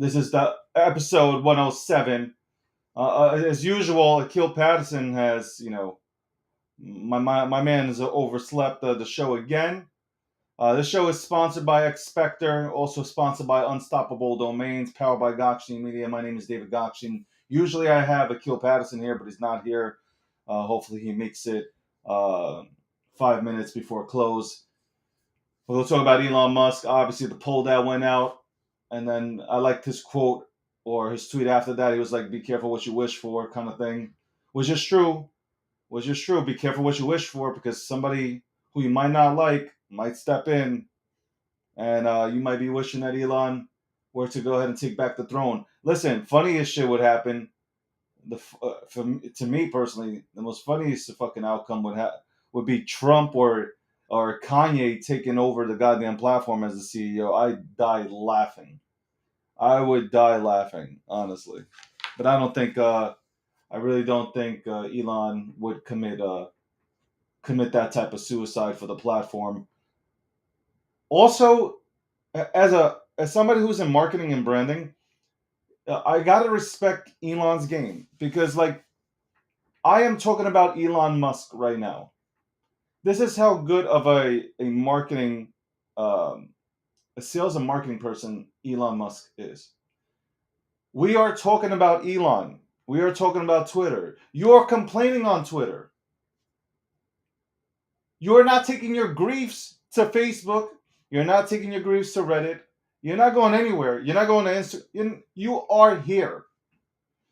This is the episode 107. As usual, Akil Patterson has, my man has overslept the show again. This show is sponsored by Expector, also sponsored by Unstoppable Domains, powered by Gokhshtein Media. My name is David Gokhshtein. Usually I have Akil Patterson here, but he's not here. Hopefully he makes it 5 minutes before close. We'll talk about Elon Musk. Obviously, the poll that went out, and then I liked his quote or his tweet after that. He was like, "Be careful what you wish for," kind of thing, which is true. Which is true. Be careful what you wish for because somebody who you might not like might step in, and you might be wishing that Elon were to go ahead and take back the throne. Listen, funniest shit would happen. To me personally, the most funniest fucking outcome would be Trump or Kanye taking over the goddamn platform as the CEO. I'd die laughing. I would die laughing, honestly. But I really don't think Elon would commit that type of suicide for the platform. Also, as somebody who's in marketing and branding, I gotta respect Elon's game because like I am talking about Elon Musk right now. This is how good of a marketing um, a sales and marketing person Elon Musk is. We are talking about Elon. We are talking about Twitter. You are complaining on Twitter. You are not taking your griefs to Facebook. You're not taking your griefs to Reddit. You're not going anywhere. You're not going to Instagram. You are here.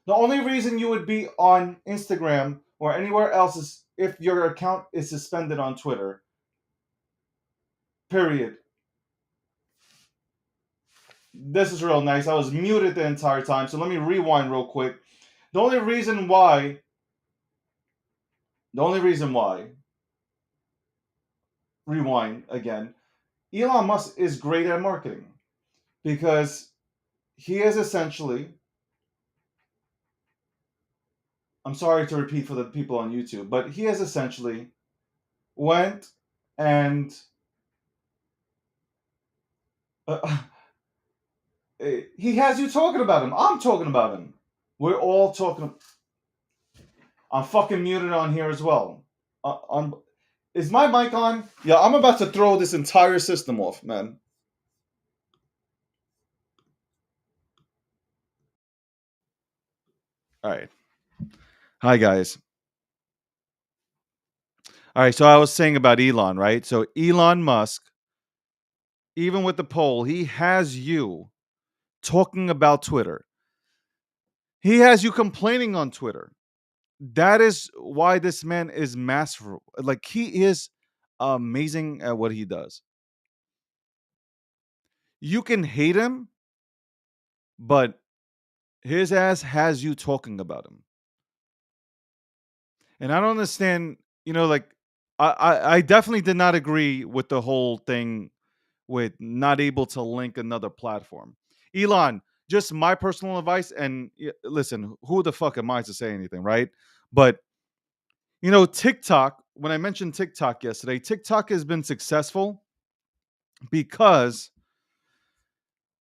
The only reason you would be on Instagram or anywhere else is if your account is suspended on Twitter. Period. This is real nice. I was muted the entire time, so let me rewind real quick. The only reason why, the only reason why, rewind again, Elon Musk is great at marketing because he is essentially, I'm sorry to repeat for the people on YouTube, but he has essentially went and uh, he has you talking about him. I'm talking about him. We're all talking. I'm fucking muted on here as well. Is my mic on? Yeah, I'm about to throw this entire system off, man. All right. Hi, guys. All right. So I was saying about Elon, right? So Elon Musk, even with the poll, he has you talking about Twitter. He has you complaining on Twitter. That is why this man is masterful. Like, he is amazing at what he does. You can hate him, but his ass has you talking about him. And I don't understand, like I definitely did not agree with the whole thing with not able to link another platform. Elon, just my personal advice, and listen, who the fuck am I to say anything, right? But TikTok, when I mentioned TikTok yesterday, TikTok has been successful because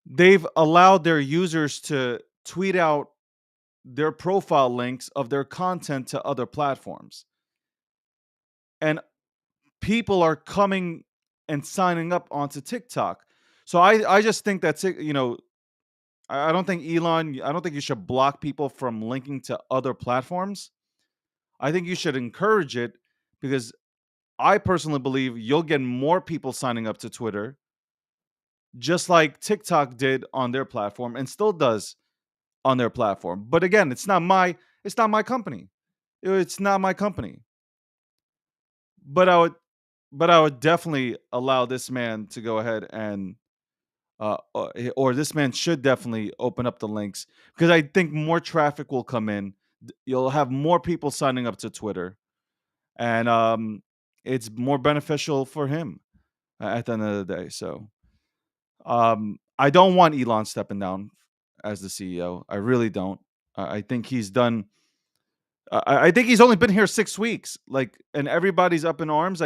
they've allowed their users to tweet out their profile links of their content to other platforms. And people are coming and signing up onto TikTok. So I just think that's it. I don't think Elon, I don't think you should block people from linking to other platforms. I think you should encourage it because I personally believe you'll get more people signing up to Twitter, just like TikTok did on their platform and still does on their platform. But again, it's not my company. It's not my company. But I would definitely allow this man to go ahead and or this man should definitely open up the links because I think more traffic will come in. You'll have more people signing up to Twitter, and it's more beneficial for him at the end of the day. So I don't want Elon stepping down as the CEO. I really don't. I think he's done. I think he's only been here 6 weeks. Like, and everybody's up in arms.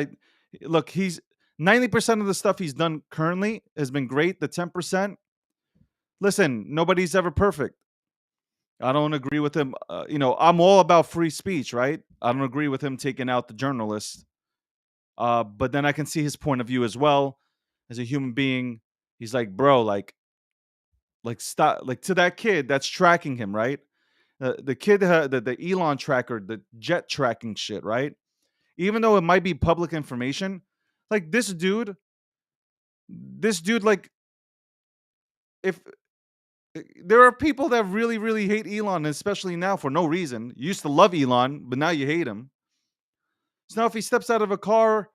Look. He's 90% of the stuff he's done currently has been great. The 10%, Listen, nobody's ever perfect. I don't agree with him. I'm all about free speech, right? I don't agree with him taking out the journalist. But then I can see his point of view as well. As a human being, he's like, bro, like stop, like to that kid that's tracking him, right? The kid, the Elon tracker, the jet tracking shit, right? Even though it might be public information, like this dude, like if there are people that really, really hate Elon, especially now for no reason. You used to love Elon, but now you hate him. So now if he steps out of a car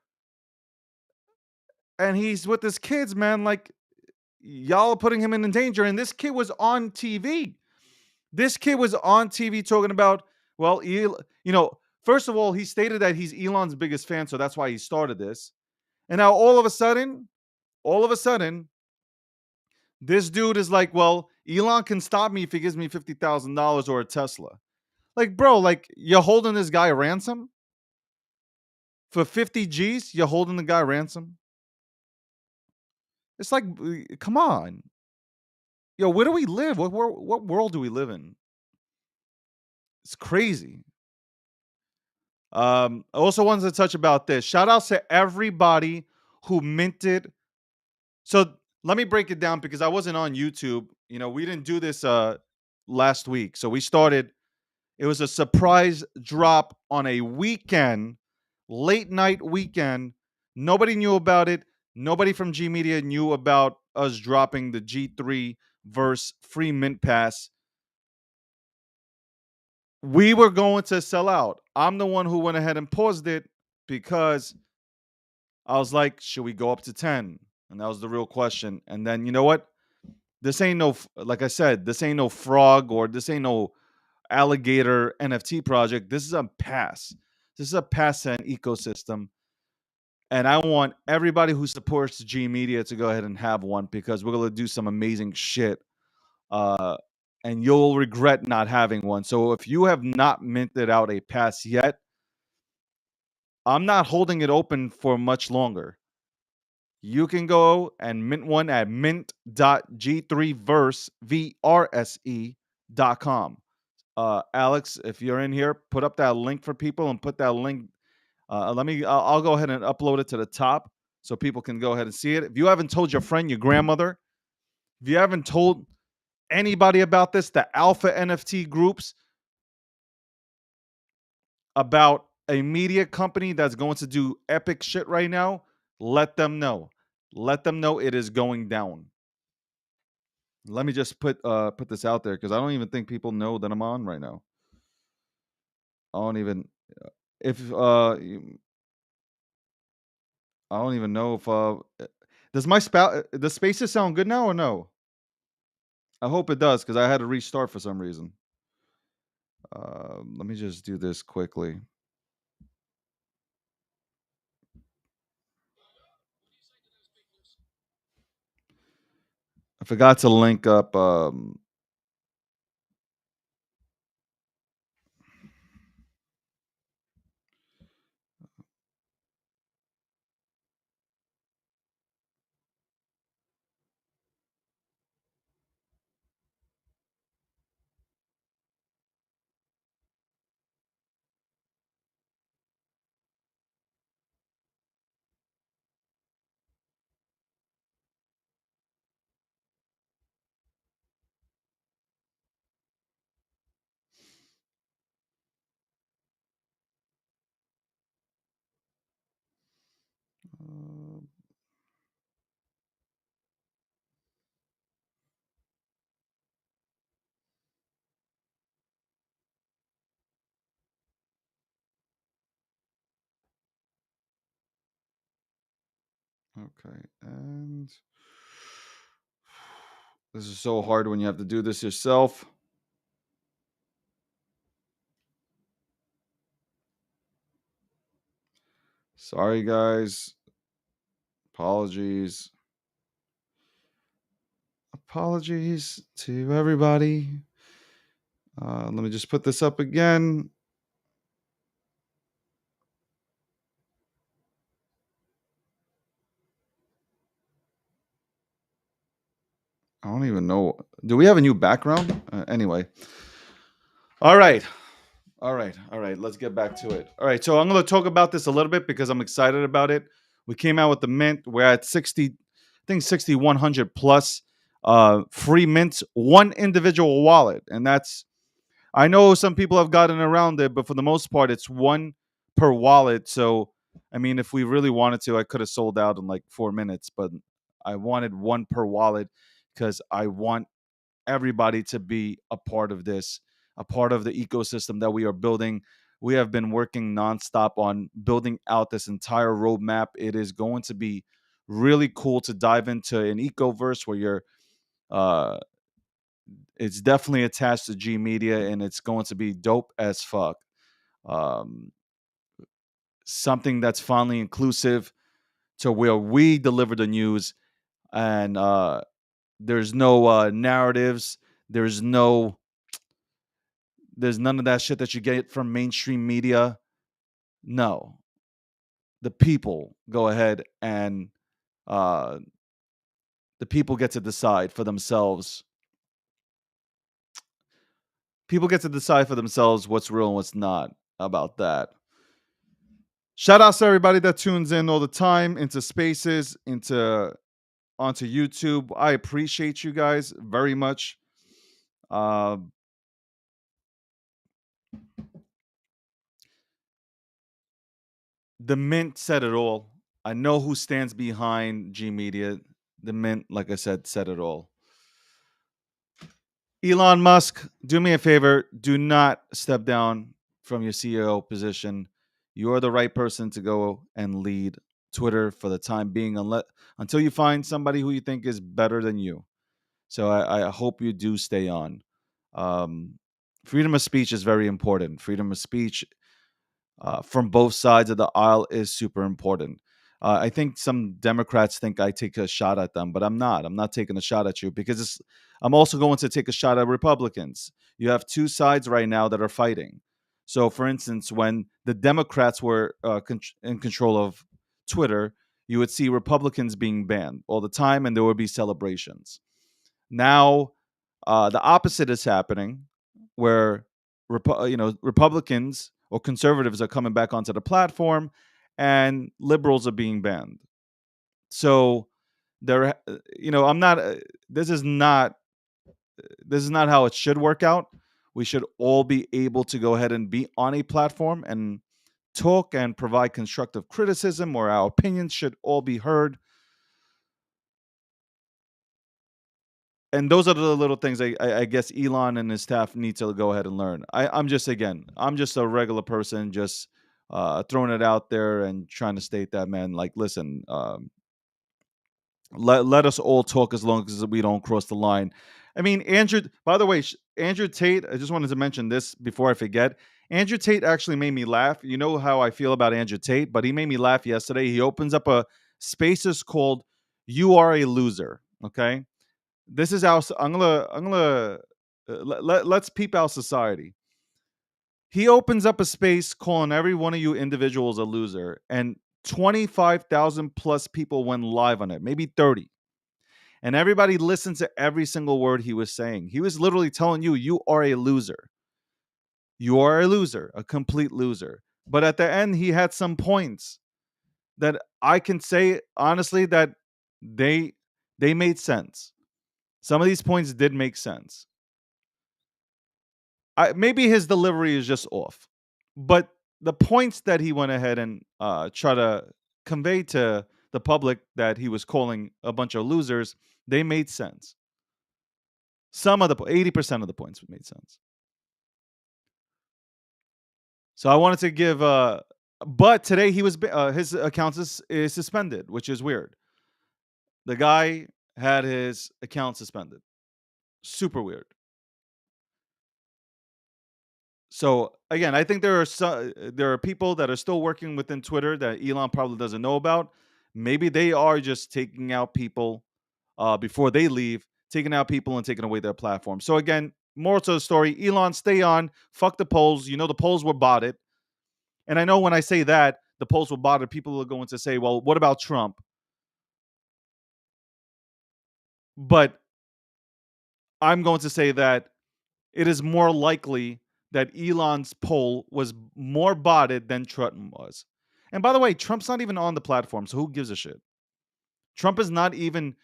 and he's with his kids, man, like y'all are putting him in danger. And this kid was on TV. This kid was on TV talking about, well, first of all, he stated that he's Elon's biggest fan, so that's why he started this. And now all of a sudden, this dude is like, well, Elon can stop me if he gives me $50,000 or a Tesla. Like, bro, like you're holding this guy ransom for 50 G's. You're holding the guy ransom. It's like, come on, yo, where do we live? What world do we live in? It's crazy. I also wanted to touch about this. Shout outs to everybody who minted. So let me break it down because I wasn't on YouTube. We didn't do this last week. So we started, it was a surprise drop on a weekend, late night weekend. Nobody knew about it. Nobody from G Media knew about us dropping the G3 verse free mint pass. We were going to sell out. I'm the one who went ahead and paused it because I was like, should we go up to 10? And that was the real question. And then you know what? This ain't no, like I said, this ain't no frog or this ain't no alligator NFT project. This is a pass. This is a pass and ecosystem. And I want everybody who supports G Media to go ahead and have one because we're going to do some amazing shit. Uh, and you'll regret not having one. So if you have not minted out a pass yet, I'm not holding it open for much longer. You can go and mint one at mint.g3verse.com. Alex, if you're in here, put up that link for people and put that link. I'll go ahead and upload it to the top so people can go ahead and see it. If you haven't told your friend, your grandmother, if you haven't told anybody about this, the alpha NFT groups, about a media company that's going to do epic shit right now, let them know. Let them know it is going down. Let me just put this out there because I don't even think people know that I'm on right now. I don't even if I don't even know if does my spout the spaces sound good now or no? I hope it does because I had to restart for some reason. Let me just do this quickly. I forgot to link up. Uh, okay, and this is so hard when you have to do this yourself. Sorry, guys. Apologies. Apologies to everybody. Let me just put this up again. I don't even know. Do we have a new background? Anyway. All right. All right. All right. Let's get back to it. All right. So I'm going to talk about this a little bit because I'm excited about it. We came out with the mint. We're at 60, I think 6,100 plus free mints, one individual wallet. And that's, I know some people have gotten around it, but for the most part, it's one per wallet. So, I mean, if we really wanted to, I could have sold out in like 4 minutes, but I wanted one per wallet because I want everybody to be a part of this, a part of the ecosystem that we are building. We have been working nonstop on building out this entire roadmap. It is going to be really cool to dive into an ecoverse where you're uh it's definitely attached to G Media and it's going to be dope as fuck. Um Something that's finally inclusive to where we deliver the news and there's no narratives, there's no there's none of that shit that you get from mainstream media. No, the people go ahead and uh, the people get to decide for themselves. People get to decide for themselves what's real and what's not about that. Shout outs to everybody that tunes in all the time into spaces, into onto YouTube. I appreciate you guys very much. Uh, the Mint said it all. I know who stands behind G Media. The Mint, like I said, said it all. Elon Musk, do me a favor. Do not step down from your CEO position. You are the right person to go and lead Twitter for the time being, until you find somebody who you think is better than you. So I hope you do stay on. Um, Freedom of speech is very important. Freedom of speech from both sides of the aisle is super important. I think some Democrats think I take a shot at them, but I'm not. I'm not taking a shot at you because I'm also going to take a shot at Republicans. You have two sides right now that are fighting. So, for instance, when the Democrats were in control of Twitter, you would see Republicans being banned all the time, and there would be celebrations. Now, the opposite is happening, where Republicans or conservatives are coming back onto the platform, and liberals are being banned. So there, I'm not. This is not how it should work out. We should all be able to go ahead and be on a platform and talk and provide constructive criticism, or our opinions should all be heard. And those are the little things I guess Elon and his staff need to go ahead and learn. I'm just a regular person, just throwing it out there and trying to state that, man. Like, listen, let us all talk as long as we don't cross the line. I mean, Andrew. By the way, Andrew Tate. I just wanted to mention this before I forget. Andrew Tate actually made me laugh. You know how I feel about Andrew Tate, but he made me laugh yesterday. He opens up a spaces called "You Are a Loser." Okay, this is our. I'm gonna let's peep our society. He opens up a space calling every one of you individuals a loser, and 25,000 plus people went live on it, maybe 30. And everybody listened to every single word he was saying. He was literally telling you, you are a loser. You are a loser, a complete loser. But at the end, he had some points that I can say honestly that they they made sense. Some of these points did make sense. Maybe his delivery is just off, but the points that he went ahead and try to convey to the public that he was calling a bunch of losers, they made sense. Some of the 80% of the points made sense. So I wanted to give, but today his account is suspended, which is weird. The guy had his account suspended. Super weird. So again, I think there are people that are still working within Twitter that Elon probably doesn't know about. Maybe they are just taking out people before they leave, taking out people and taking away their platform. So again, more to the story. Elon, stay on. Fuck the polls. You know the polls were botted, and I know when I say that the polls were botted, people are going to say, "Well, what about Trump?" But I'm going to say that it is more likely that Elon's poll was more botted than Trump was. And by the way, Trump's not even on the platform, so who gives a shit? Trump is not even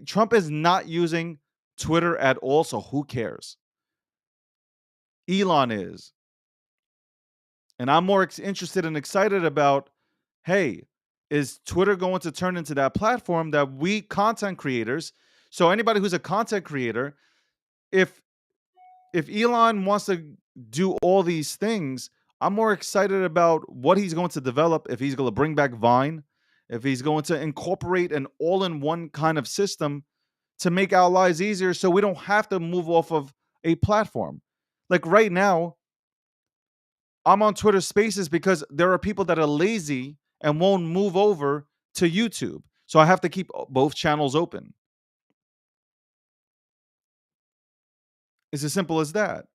Trump is not using Twitter at all, so who cares? Elon is. And I'm more interested and excited about, hey, is Twitter going to turn into that platform that we content creators, so anybody who's a content creator, if Elon wants to do all these things, I'm more excited about what he's going to develop, if he's going to bring back Vine, if he's going to incorporate an all-in-one kind of system to make our lives easier so we don't have to move off of a platform. Like right now, I'm on Twitter Spaces because there are people that are lazy and won't move over to YouTube. So I have to keep both channels open. It's as simple as that.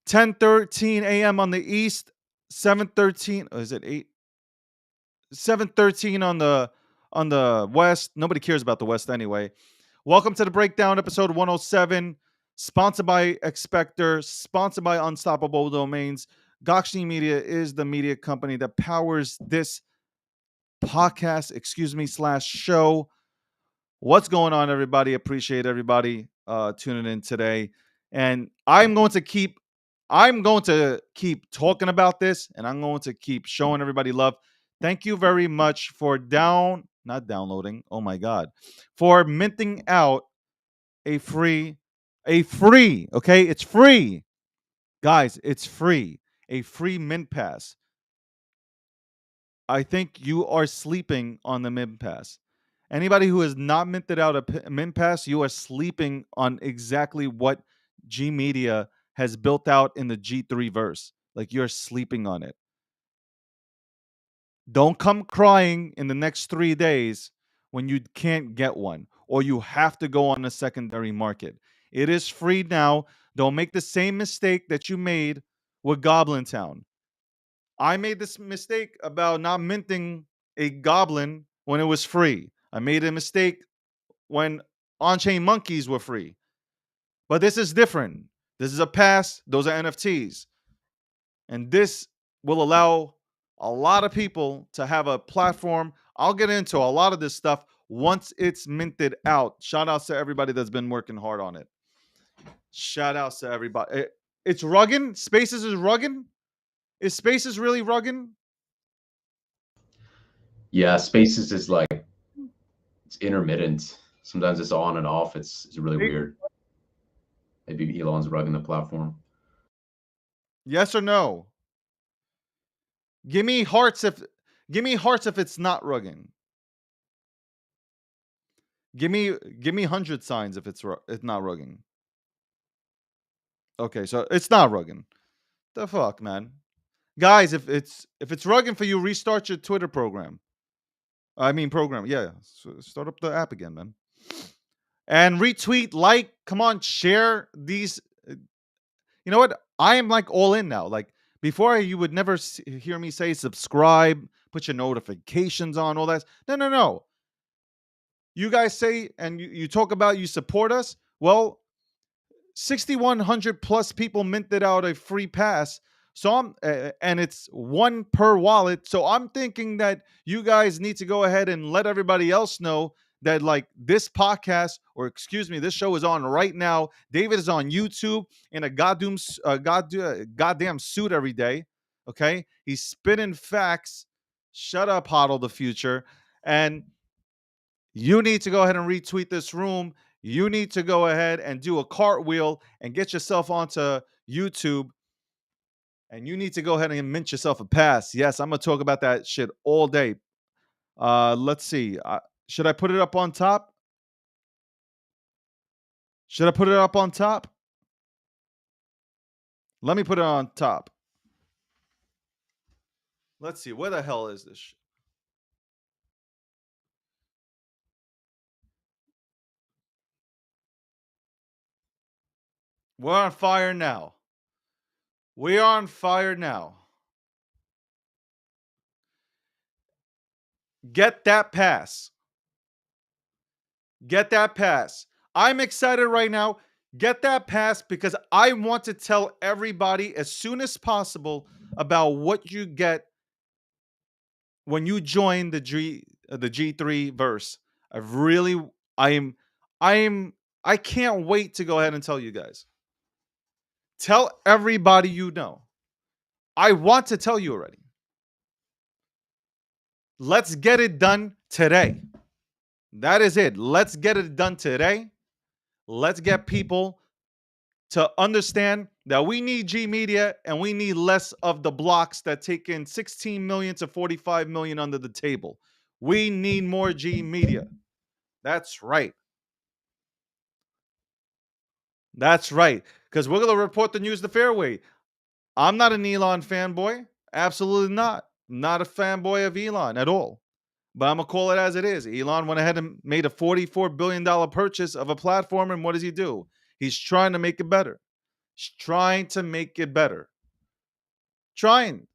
10:13 a.m. on the east, 7:13, is it 8? 7:13 on the west. Nobody cares about the west anyway. Welcome to the breakdown, episode 107, sponsored by Expector, sponsored by Unstoppable Domains. Gokhshtein Media is the media company that powers this podcast, slash show. What's going on, everybody? Appreciate everybody tuning in today. And I'm going to keep talking about this, and I'm going to keep showing everybody love. Thank you very much for not downloading. Oh my God, for minting out a free, okay, it's free, guys, it's free, a free mint pass. I think you are sleeping on the mint pass. Anybody who has not minted out a mint pass, you are sleeping on exactly what G Media has built out in the G3 verse. Like, you're sleeping on it. Don't come crying in the next 3 days when you can't get one or you have to go on a secondary market. It is free now. Don't make the same mistake that you made with Goblin Town. I made this mistake about not minting a goblin when it was free. I made a mistake when on-chain monkeys were free. But this is different. This is a pass. Those are NFTs. And this will allow a lot of people to have a platform. I'll get into a lot of this stuff once it's minted out. Shout outs to everybody that's been working hard on it. Shout outs to everybody. It's rugging. Spaces is rugging. Is Spaces really rugging? Yeah, Spaces is like it's intermittent. Sometimes it's on and off. It's really weird. Maybe Elon's rugging the platform. Yes or no? Give me hearts if it's not rugging. Give me 100 signs if it's not rugging. Okay, so it's not rugging. The fuck, man. Guys, if it's rugging for you, restart your Twitter program. Program. Yeah, so start up the app again, man. And retweet, like, come on, share these. You know what? I am like all in now. Like before, you would never hear me say subscribe, put your notifications on, all that. No, no, no. You guys say and you talk about you support us. Well, 6,100 plus people minted out a free pass. So and it's one per wallet. So I'm thinking that you guys need to go ahead and let everybody else know that like this podcast, or excuse me, this show is on right now. David is on YouTube in a goddamn suit every day. Okay, he's spitting facts. Shut up, Hodl the future. And you need to go ahead and retweet this room. You need to go ahead and do a cartwheel and get yourself onto YouTube. And you need to go ahead and mint yourself a pass. Yes, I'm going to talk about that shit all day. Let's see. Should I put it up on top? Should I put it up on top? Let me put it on top. Let's see. Where the hell is this? We're on fire now. We are on fire now. Get that pass. Get that pass. I'm excited right now. Get that pass because I want to tell everybody as soon as possible about what you get when you join the G3 verse. I've really I am I am I can't wait to go ahead and tell you guys. Tell everybody you know. I want to tell you already. Let's get it done today. That is it. Let's get it done today. Let's get people to understand that we need G Media and we need less of the blocks that take in 16 million to 45 million under the table. We need more G Media. That's right. That's right. Because we're going to report the news the fair way. I'm not an Elon fanboy. Absolutely not. I'm not a fanboy of Elon at all. But I'm going to call it as it is. Elon went ahead and made a $44 billion purchase of a platform. And what does he do? He's trying to make it better. He's trying to make it better. Trying.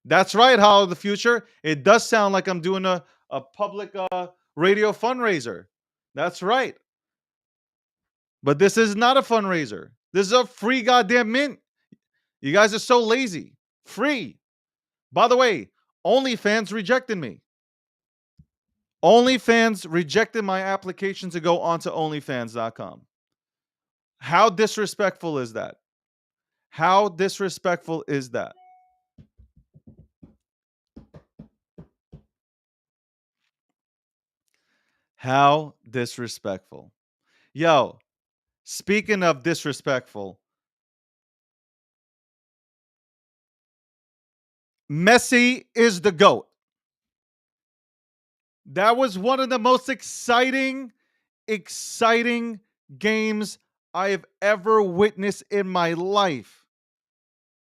That's right, Hollow the Future. It does sound like I'm doing a public radio fundraiser. That's right. But this is not a fundraiser. This is a free goddamn mint. You guys are so lazy. Free. By the way, OnlyFans rejected me. OnlyFans rejected my application to go onto OnlyFans.com. How disrespectful is that? How disrespectful is that? How disrespectful. Yo, speaking of disrespectful, Messi is the GOAT. That was one of the most exciting games I have ever witnessed in my life.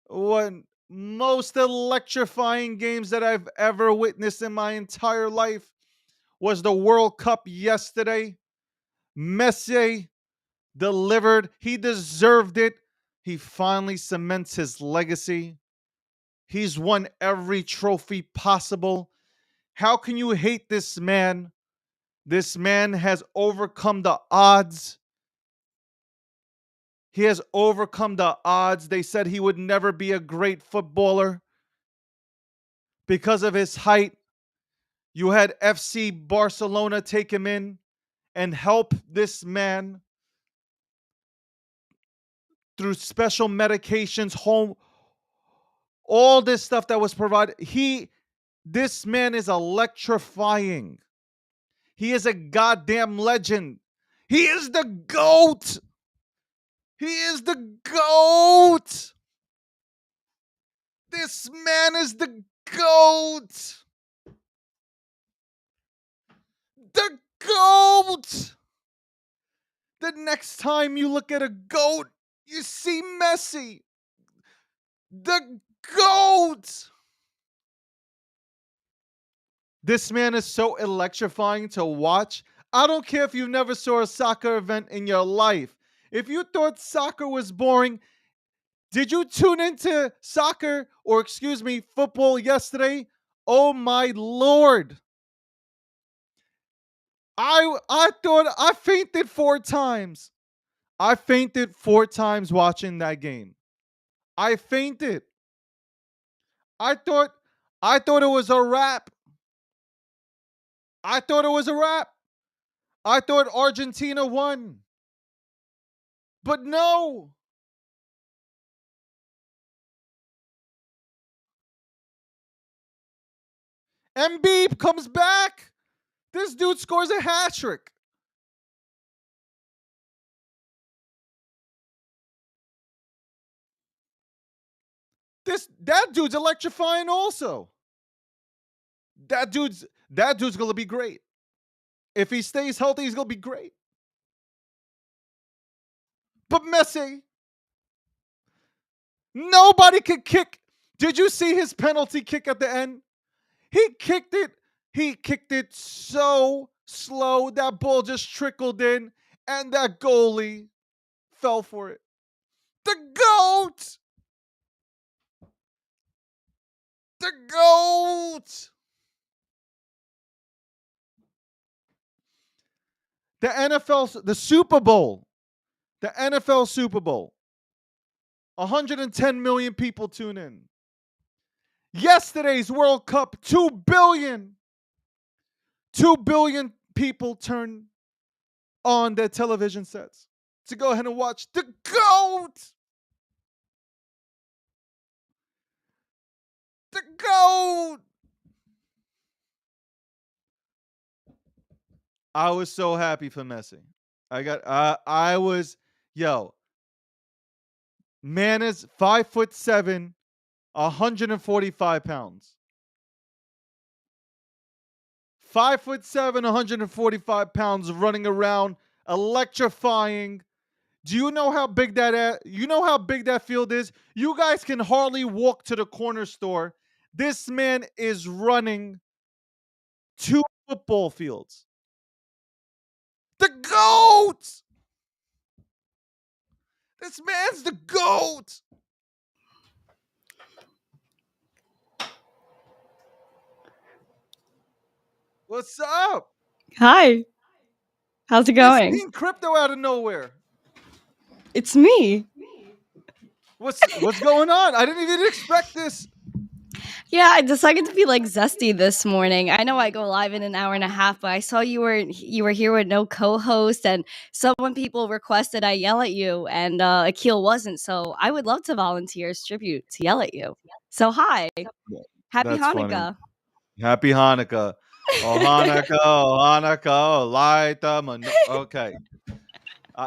One most electrifying games that I've ever witnessed in my entire life was the World Cup yesterday. Messi delivered. He deserved it. He finally cements his legacy. He's won every trophy possible. How can you hate this man? This man has overcome the odds. He has overcome the odds. They said he would never be a great footballer because of his height. You had FC Barcelona take him in and help this man through special medications, home, all this stuff that was provided. This man is electrifying. He is a goddamn legend. He is the GOAT. He is the GOAT. This man is the GOAT. The GOAT. The next time you look at a GOAT, you see Messi. The GOAT. This man is so electrifying to watch. I don't care if you never saw a soccer event in your life. If you thought soccer was boring, did you tune into soccer or, excuse me, football yesterday? Oh my Lord. I thought I fainted 4 times. I fainted 4 times watching that game. I fainted. I thought it was a wrap. I thought it was a wrap. I thought Argentina won. But no. Embiid comes back. This dude scores a hat trick. That dude's electrifying also. That dude's gonna be great. If he stays healthy, he's gonna be great. But Messi, nobody could kick. Did you see his penalty kick at the end? He kicked it. He kicked it so slow that ball just trickled in, and that goalie fell for it. The GOAT! The GOAT! The NFL, the Super Bowl, the NFL Super Bowl. 110 million people tune in. Yesterday's World Cup, 2 billion. 2 billion people turn on their television sets to go ahead and watch the GOAT. The GOAT. I was so happy for Messi. I was, yo, man is 5'7", 145 pounds. 5'7", 145 pounds, running around, electrifying. Do you know how big you know how big that field is? You guys can hardly walk to the corner store. This man is running 2 football fields. The GOAT! This man's the GOAT! What's up? Hi. How's it It's going? King Crypto out of nowhere. It's me. What's going on? I didn't even expect this. Yeah, I decided to be like zesty this morning. I know I go live in an hour and a half, but I saw you were here with no co-host, and some people requested I yell at you, and Akil wasn't. So I would love to volunteer as tribute to yell at you. So hi, happy That's funny. Hanukkah. Happy Hanukkah. Oh, Hanukkah, oh, Hanukkah, oh, light the okay.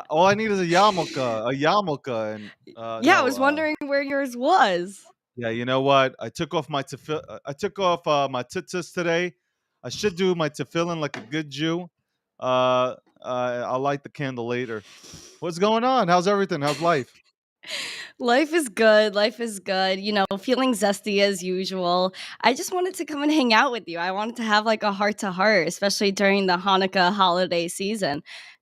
All I need is a yarmulke, and Yeah, I was wondering where yours was. yeah, you know what? I took off my I took off my tzitzis today. I should do my tefillin like a good Jew. I'll light the candle later. What's going on? How's everything? How's life? Life is good. Life is good. You know, feeling zesty as usual. I just wanted to come and hang out with you. I wanted to have like a heart to heart, especially during the Hanukkah holiday season.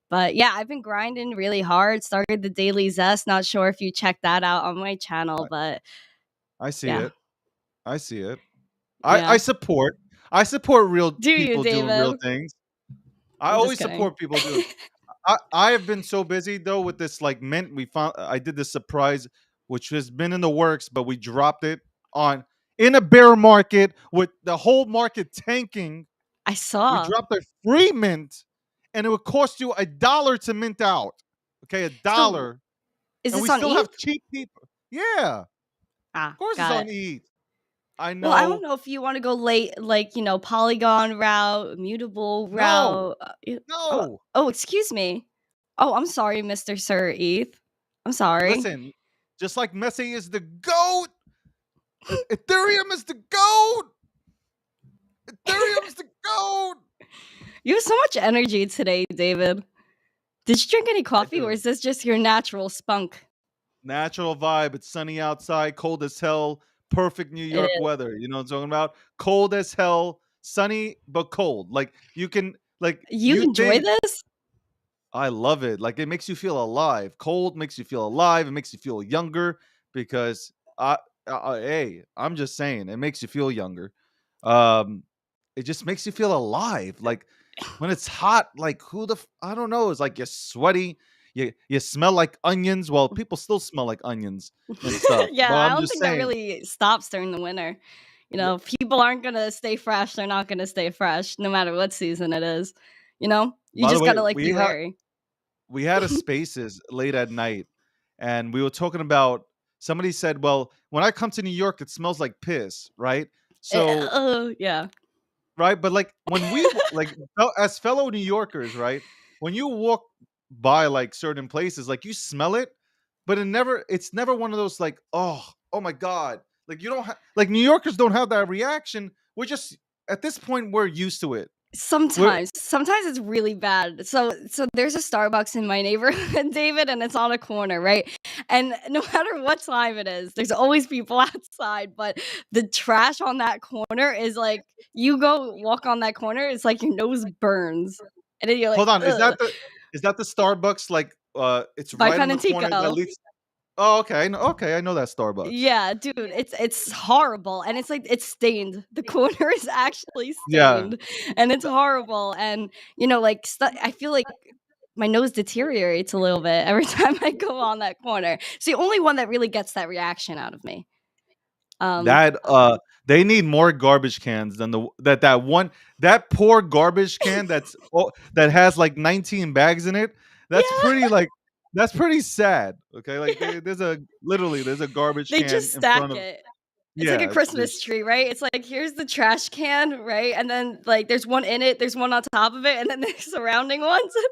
But yeah, I've been grinding really hard. Started the Daily Zest. Not sure if you checked that out on my channel, I, but I see yeah, it. I see it. I yeah. support. I support real Do you, people doing real David? things. I I'm just always kidding. support people doing. I have been so busy though with this like mint. We found I did this surprise, which has been in the works, but we dropped it on in a bear market with the whole market tanking. I We saw. dropped a free mint, and it would cost you $1 to mint out. Okay, a So dollar, is and this we on still ETH? have cheap people. Yeah, of Ah, course it's got it. on ETH. I Well, I don't know. know if you want to go late, like, Polygon route, mutable No, route. Oh, no. oh, excuse me. Oh, I'm sorry, Mr. Sir ETH. I'm sorry. Listen, just like Messi is the goat, Ethereum is the goat. Ethereum's the goat. You have so much energy today, David. Did you drink any I coffee, or do. is this just your natural spunk? Natural vibe. It's sunny outside, cold as hell. Perfect New It York is. weather. You know what I'm talking about? Cold as hell, sunny but cold. Like you can, like You enjoy they. this? I love it. Like it makes you feel alive. Cold makes you feel alive. It makes you feel younger because hey, I'm just saying, it makes you feel younger. Um, it just makes you feel alive. Like when it's hot, like I don't know. It's like you're sweaty. You smell like onions. Well, people still smell like onions and stuff. Yeah, But I I'm don't just think that saying. really stops during the winter. Yeah, If people aren't going to stay fresh, they're not going to stay fresh, no matter what season it is. You by the just got way, to like be wary. we had a spaces late at night, and we were talking about. Somebody said, "Well, when I come to New York, it smells like piss, right?" So Yeah. right, but like when as fellow New Yorkers, right? When you walk by like certain places, like you smell it, but it's never one of those like, oh my god, like you don't like New Yorkers don't have that reaction. We're just at this point we're used to it. We're Sometimes it's really bad. So there's a Starbucks in my neighborhood, David, and it's on a corner, right? And no matter what time it is, there's always people outside, but the trash on that corner is like you go walk on that corner, it's like your nose burns. And then you're hold like, on, ugh. is that the Starbucks like it's By right on the corner that Penantico. leads. Oh, okay, I know that Starbucks. Yeah, dude, it's horrible, and it's like it's stained. The corner is actually Yeah. stained, and it's horrible. And like I feel like my nose deteriorates a little bit every time I go on that corner. It's the only one that really gets that reaction out of me. That they need more garbage cans than that poor garbage can that has like 19 bags in it. That's Yeah, pretty like that's pretty sad. Okay, like there's a garbage they can just in front stack of. it. It's like a Yeah, Christmas tree, right? It's like here's the trash can, right? And then like there's one in it, there's one on top of it, and then there's surrounding ones, and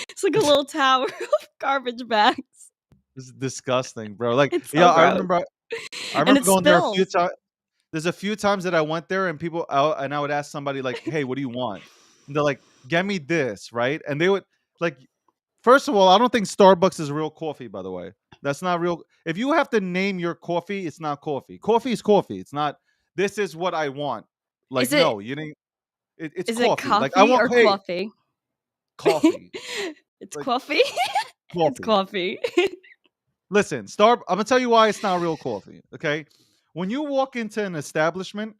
it's like a little tower of garbage bags. it's disgusting, bro. Like, It's so yeah, gross, I and remember it going there a few spills. times. There's a few times that I went there and and I would ask somebody like, "Hey, what do you want?" And they're like, "Get me this," right? And they would like, first of all, I don't think Starbucks is real coffee, by the way. That's not real. If you have to name your coffee, it's not coffee. Coffee is coffee. It's not, this is what I want. Like, Is it no, you didn't. It's is it coffee. Like, I coffee want, or hey, coffee? coffee. It's Like, coffee. It's coffee. coffee. Listen, I'm gonna tell you why it's not real coffee. Okay, when you walk into an establishment,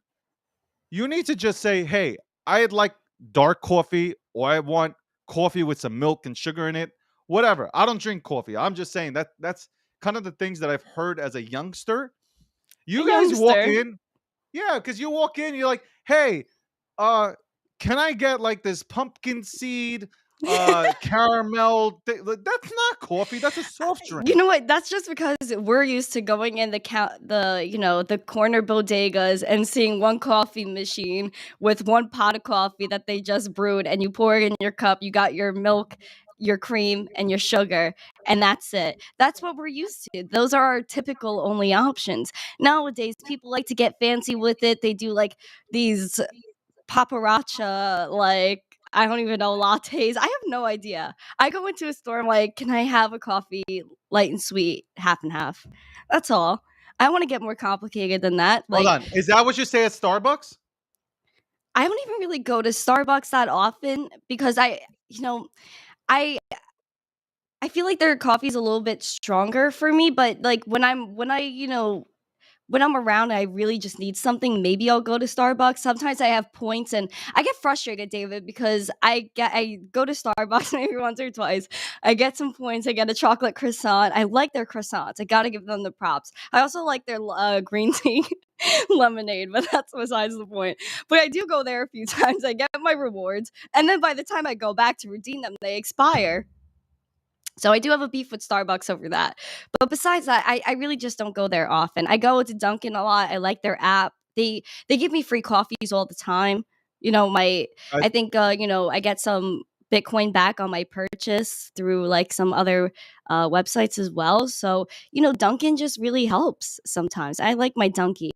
you need to just say, "Hey, I'd like dark coffee, or I want coffee with some milk and sugar in it." Whatever. I don't drink coffee. I'm just saying that's kind of the things that I've heard as a youngster. A You guys walk youngster. in, yeah, because you walk in, you're like, "Hey, uh, can I get like this pumpkin seed, caramel?" Like, that's not coffee. That's a soft You drink. know what? That's just because we're used to going in the corner bodegas and seeing one coffee machine with one pot of coffee that they just brewed, and you pour it in your cup. You got your milk, your cream, and your sugar, and that's it. That's what we're used to. Those are our typical only options. Nowadays, people like to get fancy with it. They do like these paparazza, like I don't even know, lattes. I have no idea. I go into a store, I'm like, can I have a coffee light and sweet, half and half? That's all. I want to get more complicated than that. Hold Like, on. Is that what you say at Starbucks? I don't even really go to Starbucks that often because I I feel like their coffee's a little bit stronger for me, but like when I'm around, I really just need something. Maybe I'll go to Starbucks. Sometimes I have points, and I get frustrated, David, because I go to Starbucks maybe once or twice. I get some points. I get a chocolate croissant. I like their croissants. I gotta give them the props. I also like their green tea lemonade, but that's besides the point. But I do go there a few times. I get my rewards, and then by the time I go back to redeem them, they expire. So I do have a beef with Starbucks over that. But besides that, I really just don't go there often. I go to Dunkin' a lot. I like their app. They give me free coffees all the time. You know, my I I think I get some Bitcoin back on my purchase through like some other websites as well. So, Dunkin' just really helps sometimes. I like my Dunkie.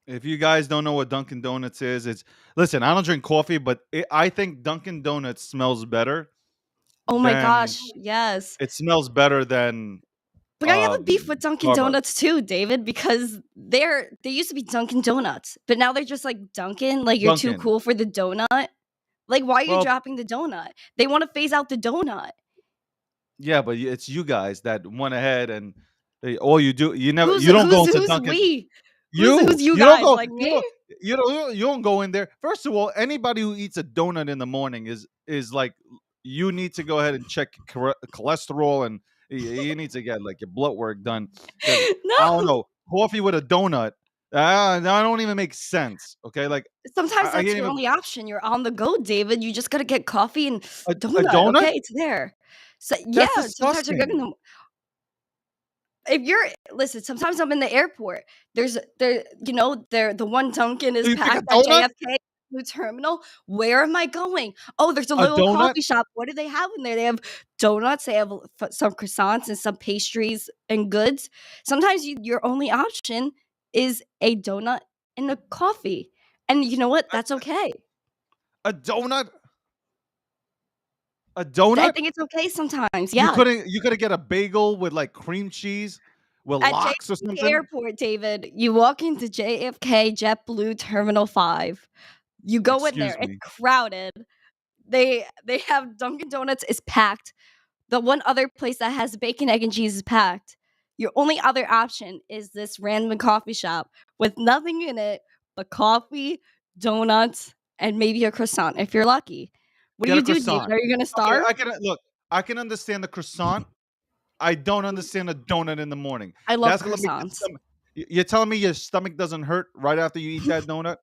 If you guys don't know what Dunkin' Donuts is, it's, listen. I don't drink coffee, but I think Dunkin' Donuts smells better Oh my than gosh, yes. it smells better than But I have a beef with Dunkin' Starbucks. Donuts too, David, because they used to be Dunkin' Donuts, but now they're just like Dunkin', like you're too Dunkin'. cool for the donut. Like, why are you Well, dropping the donut? They want to phase out the donut. yeah, but it's you guys that went ahead and all you do, Who's you don't go who's into who's Dunkin'. we? Who's You you you don't guys? go Like me? you don't go in there. First of all, anybody who eats a donut in the morning is like, you need to go ahead and check cholesterol, and you need to get like your blood work done, because I don't No. know, coffee with a donut, that don't even make sense. Okay, like Sometimes I that's can't your even only option. You're on the go, David. You just gotta get coffee and a donut. donut. Okay, it's there. So yeah, That's sometimes you're getting disgusting. them. If you're listen, sometimes I'm in the airport. There the one Dunkin' So is you take a packed at donut, JFK Blue Terminal. Where am I going? Oh, there's a a little donut. coffee shop. What do they have in there? They have donuts. They have some croissants and some pastries and goods. Sometimes your only option is a donut and a coffee, and you know what? That's okay. A donut. A I donut. think it's okay sometimes. You Yeah. couldn't get a bagel with like cream cheese with At lox or JFK something. Airport, David, you walk into JFK JetBlue Terminal 5. You go in there, Excuse it's me. crowded. They have Dunkin' Donuts is packed. The one other place that has bacon, egg, and cheese is packed. Your only other option is this random coffee shop with nothing in it but coffee, donuts, and maybe a croissant if you're lucky. What do Get a you do, David? croissant. Are you gonna Okay, starve? I can look. I can understand the croissant. I don't understand a donut in the morning. I love That's gonna make your croissants. stomach. You're telling me your stomach doesn't hurt right after you eat that donut?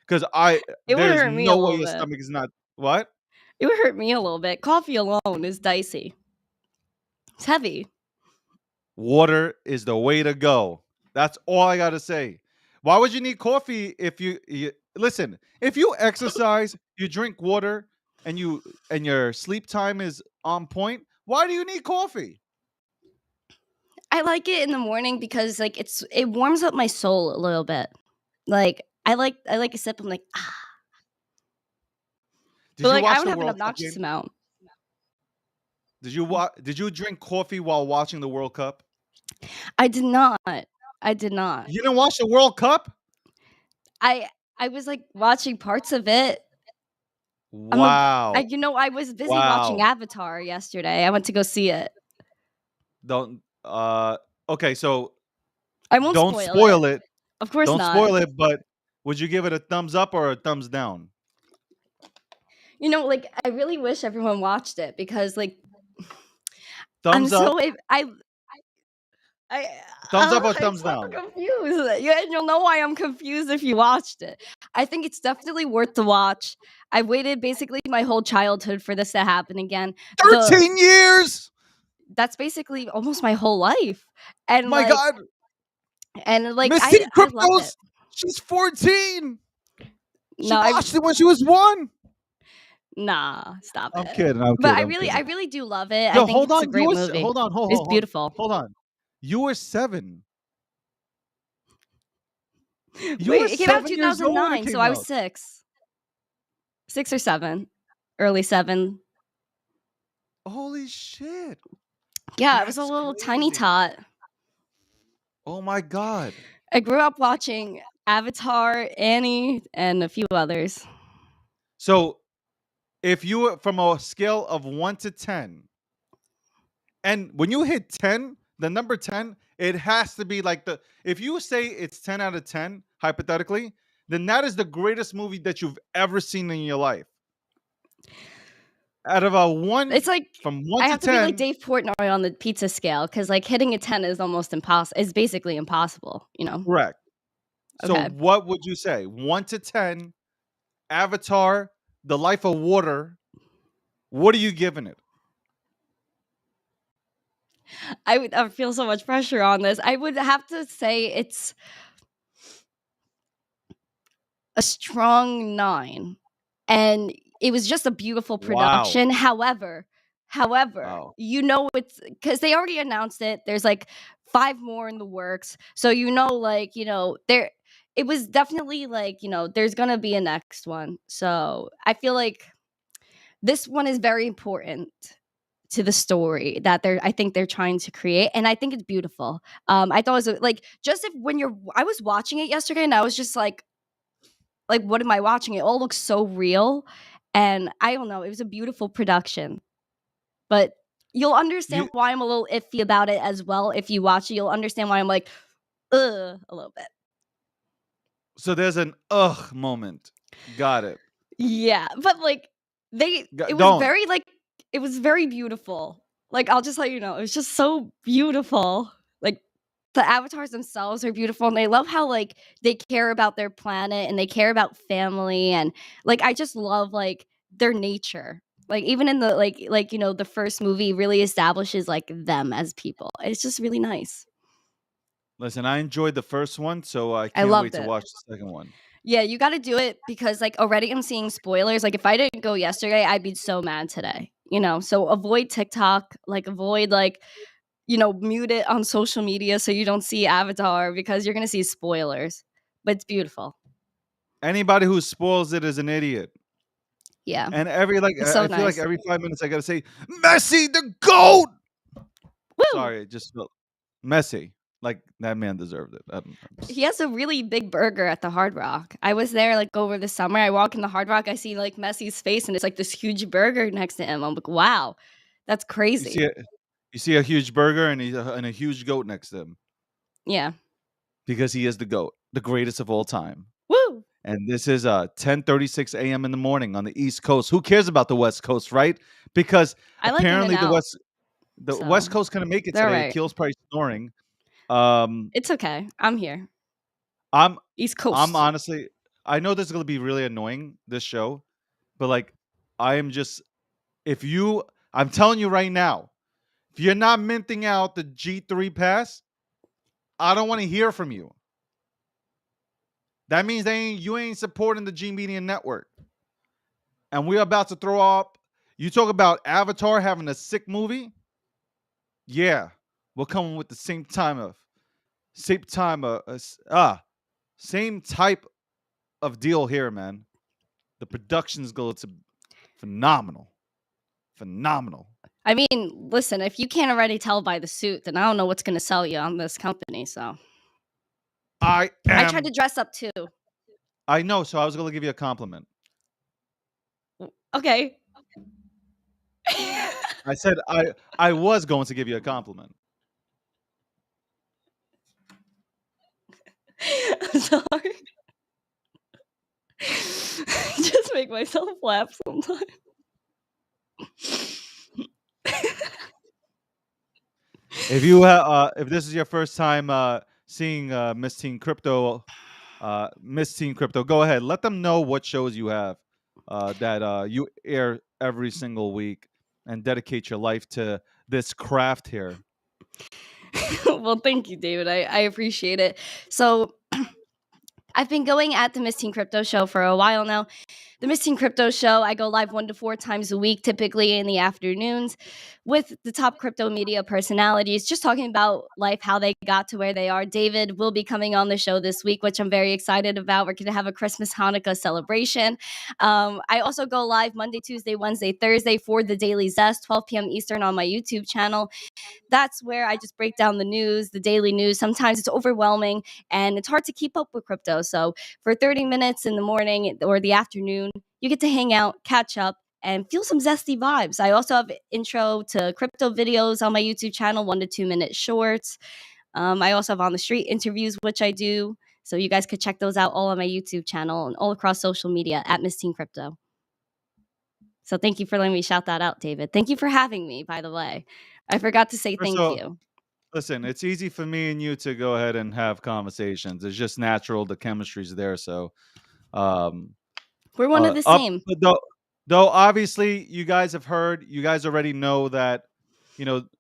Because I It would there's hurt me a no way little your bit. stomach is not what? It would hurt me a little bit. Coffee alone is dicey. It's heavy. Water is the way to go. That's all I gotta say. Why would you need coffee if you listen? If you exercise, you drink water, and your sleep time is on point. Why do you need coffee? I like it in the morning because like it warms up my soul a little bit. Like I like a sip. I'm like, ah. Did But you like I watch don't the have an World Cup obnoxious game? amount. Did you drink coffee while watching the World Cup? I did not. I did not. You didn't watch the World Cup? I I was like watching parts of it. Wow. I was busy watching Wow. Avatar yesterday. I went to go see it. Don't okay, so I won't don't spoil it. spoil it. Of course Don't not. spoil it, but would you give it a thumbs up or a thumbs down? Like I really wish everyone watched it because like I'm Thumbs up. so I Thumbs up or I'm thumbs so down? confused. Yeah, and you'll know why I'm confused if you watched it. I think it's definitely worth the watch. I waited basically my whole childhood for this to happen again. The 13 years. That's basically almost my whole life. And My like god. and like Misty I love it. Cryptos. She's 14. She No, I watched it when she was 1. Nah, stop I'm it. kidding. I'm But kidding. I'm I kidding. really do love it. I Yo, think hold it's a on. great movie. Hold on. It's beautiful. Hold on. You were 7. You were Wait, it came out in 7 years old when it 2009, so came I was out. 6. 6 or 7. Early 7. Holy shit. Yeah, I was a That's little tiny crazy. tot. Oh my god. I grew up watching Avatar, Annie, and a few others. So, if you were from a scale of 1 to 10, and when you hit 10, the number 10, it has to be like if you say it's 10 out of 10, hypothetically, then that is the greatest movie that you've ever seen in your life. Out of a 1 It's like from 1 I to have to be like 10, Dave Portnoy on the pizza scale because like hitting a 10 is almost impossible. It's basically impossible, you know? correct. So Okay. what would you say? 1 to 10, Avatar, The Life of Water. What are you giving it? I feel so much pressure on this. I would have to say it's a strong 9. And it was just a beautiful Wow. production. However, Wow. it's because they already announced it. There's like 5 more in the works. So there it was definitely like, there's gonna be a next one. So I feel like this one is very important to the story that I think they're trying to create, and I think it's beautiful. I thought it was like just if when you're I was watching it yesterday and I was just like, what am I watching? It all looks so real. And I don't know, it was a beautiful production. But you'll understand You why I'm a little iffy about it as well. If you watch it, you'll understand why I'm like, ugh, a little bit. so there's an ugh moment. Got it. Yeah. But like it was Don't. very it was very beautiful. Like I'll just let you know, it was just so beautiful. Like the avatars themselves are beautiful and I love how like they care about their planet and they care about family and like I just love like their nature. Like even in the the first movie really establishes like them as people. It's just really nice. Listen, I enjoyed the first one, so I I can't wait loved to it. watch the second one. Yeah, you got to do it because like already I'm seeing spoilers. Like if I didn't go yesterday, I'd be so mad today. So avoid TikTok, like avoid mute it on social media so you don't see Avatar because you're gonna see spoilers. But it's beautiful. Anybody who spoils it is an idiot. Yeah, And every it's so I feel like nice. every 5 minutes I gotta say, Messi the GOAT. Woo! Sorry, it just felt Messi. Like that man deserved it. He has a really big burger at the Hard Rock. I was there like over the summer. I walk in the Hard Rock, I see like Messi's face, and it's like this huge burger next to him. I'm like, wow, that's You crazy. see a huge burger and and a huge goat next to him Yeah. because he is the GOAT, the greatest of all time. Woo! and this is 10:36 a.m. in the morning on the East Coast. Who cares about the West Coast, right? Because I like In and apparently Out, the West so Coast couldn't make it they're today. right. Keel's probably snoring. Um, It's okay. I'm here. I'm East I'm Coast. honestly, I know this is gonna be really annoying, this show, but like I am just if you I'm telling you right now, if you're not minting out the G3 pass, I don't want to hear from you. That means you ain't supporting the G Media Network. And we're about to throw up. You talk about Avatar having a sick movie? Yeah. We're coming with the same type of deal here, man. The production's going to phenomenal. Phenomenal. I mean, listen, if you can't already tell by the suit, then I don't know what's going to sell you on this company. So I I tried to am. dress up too. I know, so I was going to give you a compliment. Okay. I said I was going to give you a compliment. I'm sorry. I just make myself laugh sometimes. If this is your first time seeing Miss Teen Crypto, go ahead. Let them know what shows you have that you air every single week, and dedicate your life to this craft here. Well, thank you, David. I appreciate it. So I've been going at the Miss Teen Crypto Show for a while now. The Miss Teen Crypto Show, I go live 1 to 4 times a week, typically in the afternoons, with the top crypto media personalities, just talking about life, how they got to where they are. David will be coming on the show this week, which I'm very excited about. We're going to have a Christmas Hanukkah celebration. I also go live Monday, Tuesday, Wednesday, Thursday for the Daily Zest, 12 p.m. Eastern on my YouTube channel. That's where I just break down the news, the daily news. Sometimes it's overwhelming and it's hard to keep up with crypto. So for 30 minutes in the morning or the afternoon, you get to hang out, catch up, and feel some zesty vibes. I also have intro to crypto videos on my YouTube channel, 1 to 2 minute shorts. I also have on the street interviews, which I do. So you guys could check those out all on my YouTube channel and all across social media at Miss Teen Crypto. So thank you for letting me shout that out, David. Thank you for having me, by the way. I forgot to say thank So you. listen, it's easy for me and you to go ahead and have conversations. It's just natural. The chemistry's there. So um, We're one of the up same. though obviously you guys have heard, you guys already know that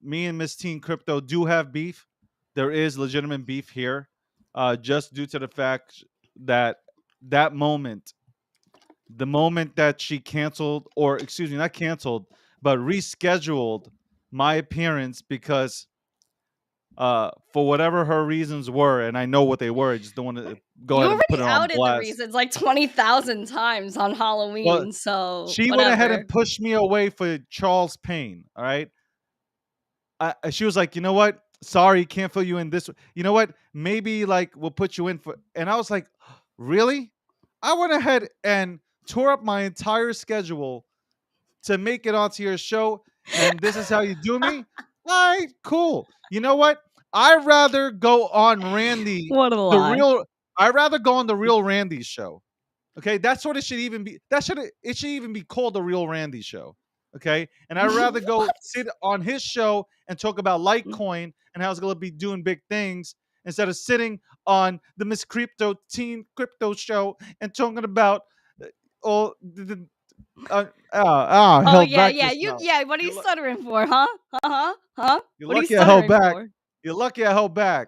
me and Miss Teen Crypto do have beef. There is legitimate beef here, just due to the fact that that moment the moment that she canceled, or excuse me, not canceled, but rescheduled my appearance because for whatever her reasons were, and I know what they were, I just don't want to go You ahead and put already it on outed the blast. reasons like 20,000 times on Well, Halloween, so she went ahead whatever. and pushed me away for Charles Payne. All right. She was like, you know what? Sorry, can't fill you in this. You know what? Maybe like we'll put you in for. And I was like, really? I went ahead and tore up my entire schedule to make it onto your show, and this is how you do me? All right, cool. You know what? I'd rather go on What a the lie. real. I'd rather go on the real Randy show. Okay, that's what it should even be. It should even be called the real Randy show. Okay, and I'd rather go What? sit on his show and talk about Litecoin and how it's gonna be doing big things instead of sitting on the Miss Crypto Teen Crypto show and talking about all I Oh held yeah, back yeah. just now. Yeah, what are you You're, lu- stuttering for, huh? Huh? you're What are you lucky I held stuttering back. for? You're lucky I held back.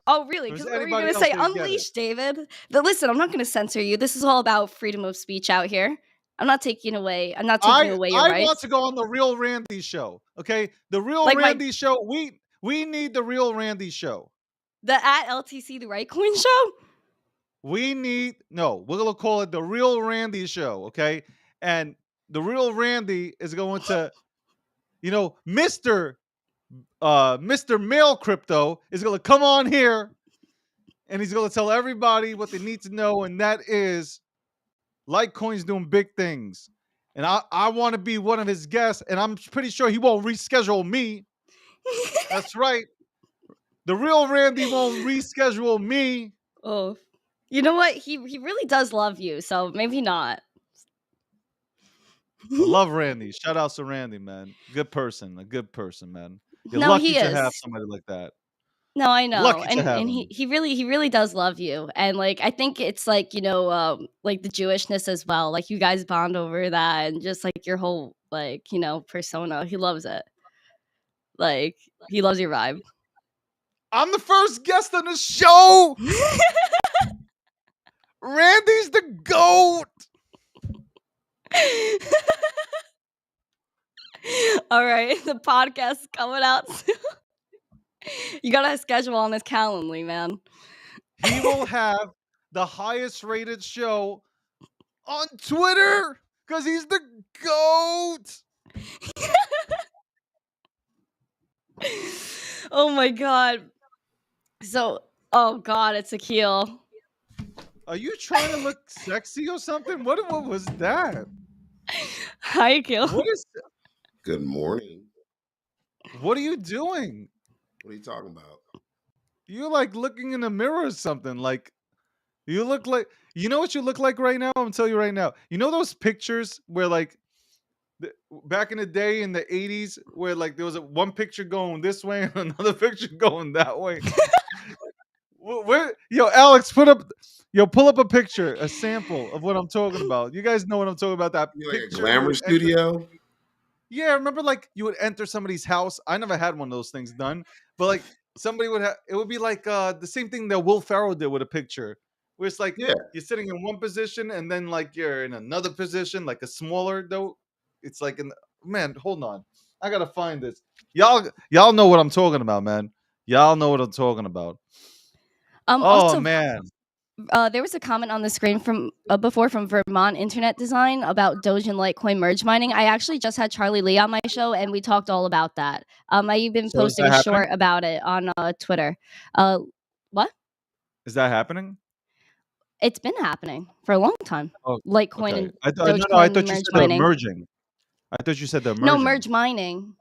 Oh, really? If Because there's what were you anybody going to else, say? they get it. Unleash, David. Listen, I'm not going to censor you. This is all about freedom of speech out here. I'm not taking away your I want rights. to go on the real Randy show. Okay, the real Like my Randy show. We need the real Randy show. the at LTC the right coin show. We need no. We're gonna call it the real Randy show. Okay, and the real Randy is going to, Mister Mail Crypto is gonna come on here and he's gonna tell everybody what they need to know, and that is Litecoin's doing big things. And I want to be one of his guests, and I'm pretty sure he won't reschedule me. That's right. The real Randy won't reschedule me. Oh, You know what? He really does love you, so maybe not. I love Randy. Shout out to Randy, man. Good person, a good person, man. You're No, lucky he to have is. somebody like that. No, I know, Lucky to and have he him. he really does love you, and like I think it's like like the Jewishness as well. Like you guys bond over that, and just like your whole like persona. He loves it. Like he loves your vibe. I'm the first guest on the show. Randy's the GOAT. All right, the podcast is coming out soon. You gotta schedule on this Calendly, man. He will have the highest rated show on Twitter because he's the GOAT. Oh my god. So, oh god, it's Akil. Are you trying to look sexy or something? What was that? Hi, Akil. What is? Good morning. What are you doing? What are you talking about? You're like looking in the mirror or something. Like you look like what you look like right now. I'm gonna tell you right now. You know those pictures where like back in the day in the 80s where like there was one picture going this way and another picture going that way. Where Alex pull up a picture, a sample of what I'm talking about. You guys know what I'm talking about. That You like a picture glamour studio? Yeah, remember like you would enter somebody's house. I never had one of those things done, but like somebody would have. It would be like the same thing that Will Ferrell did with a picture, where it's like Yeah. you're sitting in one position and then like you're in another position, like a smaller though. It's like man. Hold on, I gotta find this. Y'all know what I'm talking about, man. Y'all know what I'm talking about. Oh Also, man, there was a comment on the screen from before from Vermont Internet Design about Doge and Litecoin merge mining. I actually just had Charlie Lee on my show, and we talked all about that. I even so is posted that a happening? short about it on Twitter. What? Is that happening? It's been happening for a long time. Oh, Litecoin okay. and No, I Dogecoin thought you merge said they're mining. merging. I thought you said they're No, merging. merge mining.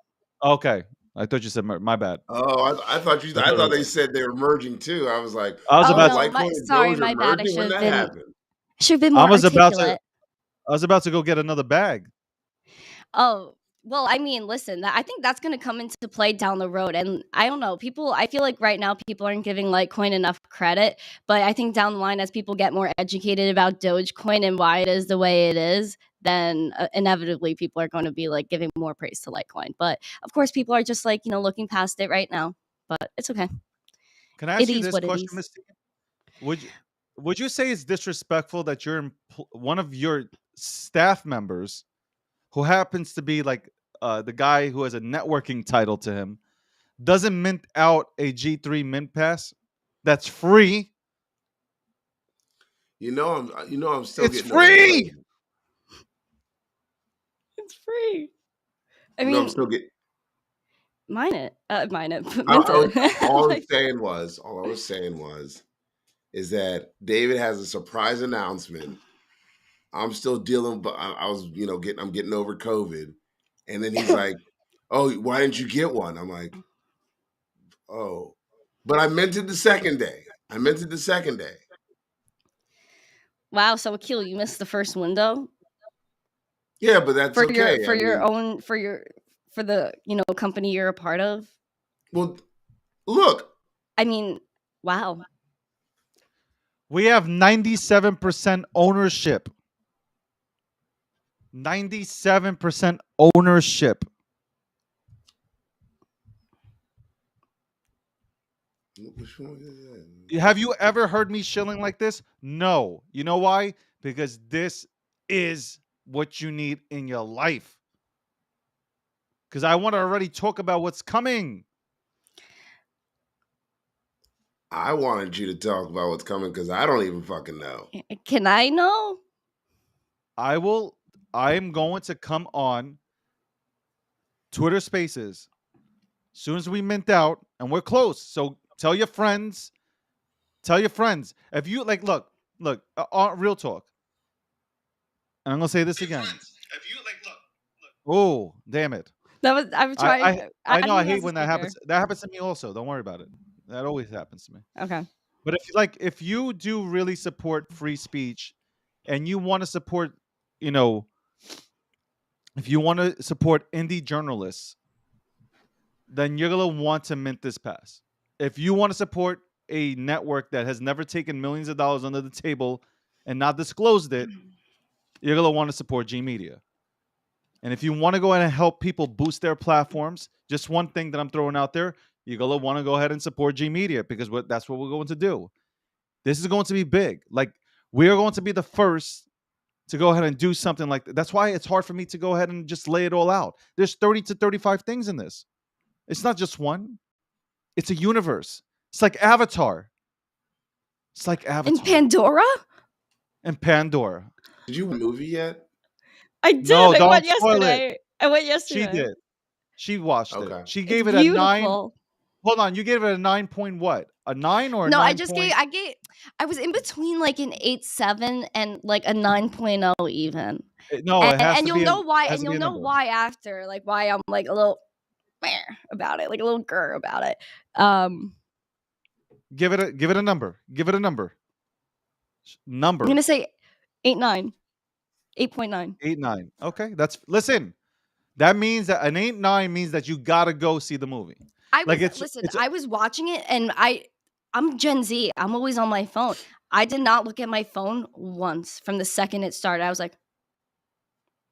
Okay. I thought you said my bad. Oh, I thought I thought they said they were merging too. I was like, I was Oh about no, Litecoin and sorry, Doge are my bad. I merging? When that happened? should have been I more was about articulate. to go get another bag. Oh, well, I mean, listen, I think that's going to come into play down the road. And I don't know, I feel like right now people aren't giving Litecoin enough credit. But I think down the line, as people get more educated about Dogecoin and why it is the way it is, then inevitably people are going to be like giving more praise to Litecoin. But of course, people are just like, looking past it right now. But it's okay. Can I It ask you is this what it question, is. Miss T? Would you say it's disrespectful that one of your staff members, who happens to be like the guy who has a networking title to him, doesn't mint out a G3 mint pass that's free? I'm still It's getting over free. COVID. It's free. I I'm mean, still getting. mine it. Mine it. I was, Mint all I it. was saying was is that David has a surprise announcement. I'm still dealing, but I was, I'm getting over COVID, and then he's like, "Oh, why didn't you get one?" I'm like, "Oh, but I meant it the second day. Wow, so Akil, you missed the first window Yeah, but that's for okay. I your mean, own for the company you're a part of. well, look, I mean, wow. We have 97% ownership. 97% ownership. which one is that? Have you ever heard me shilling like this? No. You know why? Because this is what you need in your life. Because I want to already talk about what's coming. I wanted you to talk about what's coming because I don't even fucking know. Can I know? I am going to come on Twitter Spaces as soon as we mint out, and we're close. So tell your friends. If you like, look, real talk. And I'm gonna say this again. Oh, damn it! That was I'm trying. I know. I me hate as a when that speaker. happens. That happens to me also. Don't worry about it. That always happens to me. Okay. But if you do really support free speech, and you want to support, you know, if you want to support indie journalists, then you're gonna want to mint this pass. If you want to support a network that has never taken millions of dollars under the table and not disclosed it, you're gonna want to support G Media. And if you want to go ahead and help people boost their platforms, just one thing that I'm throwing out there, you're gonna want to go ahead and support G Media, because that's what we're going to do. This is going to be big. Like, we are going to be the first to go ahead and do something like that. That's why it's hard for me to go ahead and just lay it all out. There's 30 to 35 things in this. It's not just one. It's a universe. It's like Avatar. It's like In Avatar Pandora? and Pandora. Did you watch the movie yet? I did. No, I went don't spoil it. yesterday. I went She yesterday. did. She watched it. Okay. She It's gave it a 9. beautiful. Hold on, you gave it a 9 point what? A 9 or a No, 9 I just point? I was in between like an 8.7 and like a 9.0 even. No, it has And to you'll be know why, has and to you'll be a know number. why after, like why I'm like a little meh about it, like a little grr about it. Um, Give it a number. Give it a number. I'm Number gonna say 8.9, 8.9. 8, 9. Okay, listen. That means that an 8, 9 means that you gotta go see the movie. I Like was I was watching it, and I'm Gen Z. I'm always on my phone. I did not look at my phone once from the second it started. I was like,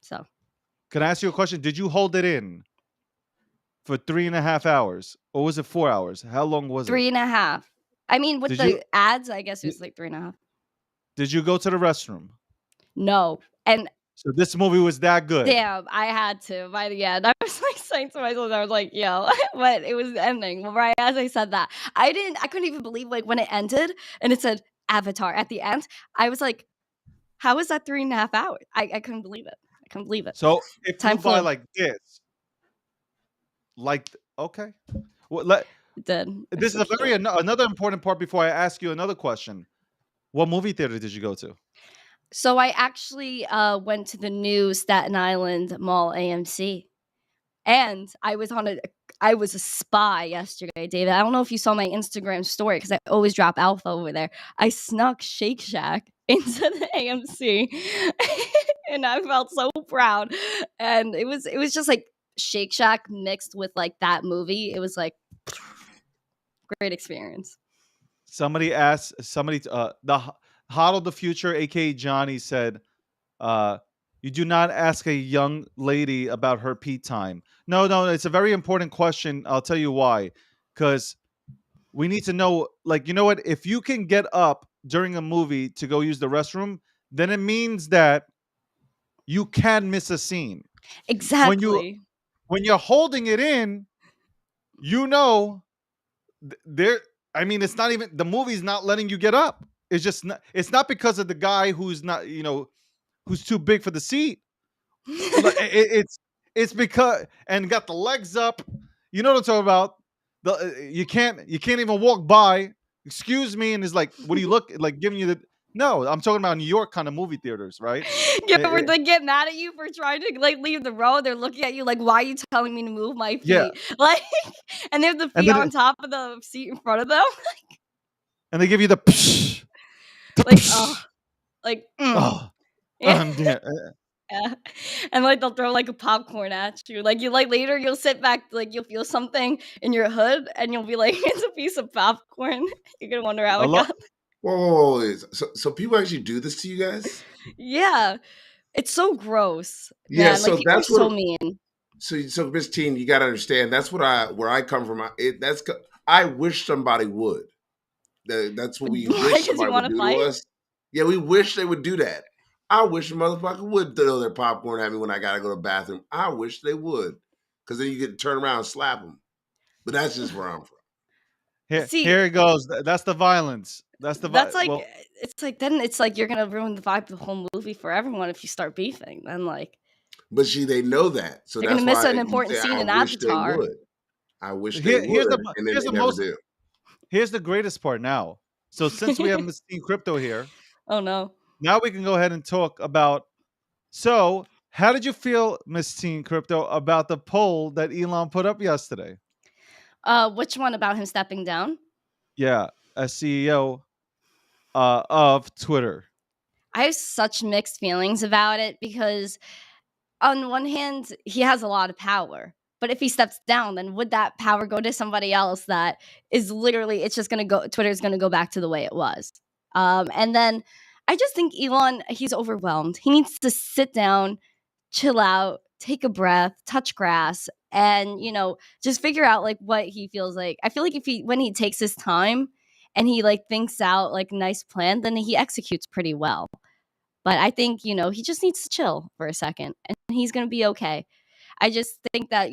so Can I ask you a question? Did you hold it in for 3.5 hours, or was it 4 hours? How long was it? 3.5. I mean, with Did the you ads, I guess it did was like 3.5. did you go to the restroom? No, and So this movie was that good. damn, I had to by the end. I was like saying to myself, I was like, yo, but it was ending. Well, right as I said that, I couldn't even believe like when it ended and it said Avatar at the end. I was like, how is that 3.5 hours? I couldn't believe it. I couldn't believe it. So if Time you buy flew. like this, okay. Well, It did. this is a very another important part before I ask you another question. What movie theater did you go to? So I actually went to the new Staten Island Mall AMC. And I was a spy yesterday, David. I don't know if you saw my Instagram story because I always drop alpha over there. I snuck Shake Shack into the AMC and I felt so proud. And it was just like Shake Shack mixed with like that movie. It was like great experience. The Hot of the Future, aka Johnny, said, you do not ask a young lady about her pee time. No, it's a very important question. I'll tell you why. Because we need to know, like, you know what? If you can get up during a movie to go use the restroom, then it means that you can miss a scene. Exactly. When you're holding it in, you know, I mean, it's not even, the movie's not letting you get up. It's just not, it's not because of the guy who's not, who's too big for the seat. It's because, and got the legs up. You know what I'm talking about? You can't even walk by. Excuse me, and it's like, what do you look like? Giving you the no. I'm talking about New York kind of movie theaters, right? Yeah, where they get mad at you for trying to like leave the row. They're looking at you like, "Why are you telling me to move my feet?" Yeah, Like, and they have the and feet then on top of the seat in front of them. and they give you the psh, Like, oh, like, oh, yeah. damn. Yeah. And like they'll throw like a popcorn at you. Like you like later you'll sit back, like you'll feel something in your hood, and you'll be like, "It's a piece of popcorn." You're gonna wonder how A it lot. got. Whoa. So people actually do this to you guys? Yeah, it's so gross, Yeah. man. Like So people are that's so what. mean. So Miss Teen, you got to understand. That's where I come from. I wish somebody would. That's what we Why? wish Because you somebody want would to do to fight? us. Yeah, we wish they would do that. I wish a motherfucker would throw their popcorn at me when I gotta go to the bathroom. I wish they would, because then you get to turn around and slap them. But that's just where I'm from. See, Here it goes. That's the violence. That's the that's like well. it's like then it's like you're gonna ruin the vibe of the whole movie for everyone if you start beefing. Then like But see, they know that, so they're gonna that's miss why an you important say, scene "I in wish they Avatar. would. I wish they would," and then Here's they the never most do. here's the greatest part now. So since we have Miss Teen Crypto here, Oh no. now we can go ahead and talk about. So, how did you feel, Miss Teen Crypto, about the poll that Elon put up yesterday? Which one about him stepping down? Yeah, as CEO. of Twitter? I have such mixed feelings about it because on one hand, he has a lot of power. But if he steps down, then would that power go to somebody else that is literally, it's just going to go, Twitter's going to go back to the way it was. And then I just think Elon, he's overwhelmed. He needs to sit down, chill out, take a breath, touch grass, and, just figure out like what he feels like. I feel like when he takes his time and he like thinks out like a nice plan, then he executes pretty well. But I think, he just needs to chill for a second and he's going to be okay. I just think that,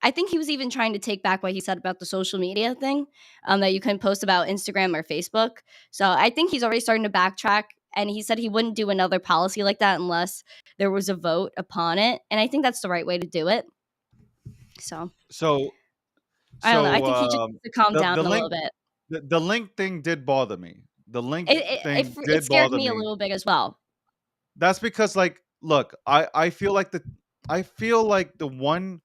I think he was even trying to take back what he said about the social media thing, that you can post about Instagram or Facebook. So I think he's already starting to backtrack. And he said he wouldn't do another policy like that unless there was a vote upon it. And I think that's the right way to do it. So So I don't know. I so think he just needs to calm down the a little link bit. the link thing did bother me. The link thing It did scared bother me a me. little bit as well. That's because, like, look, I feel like the one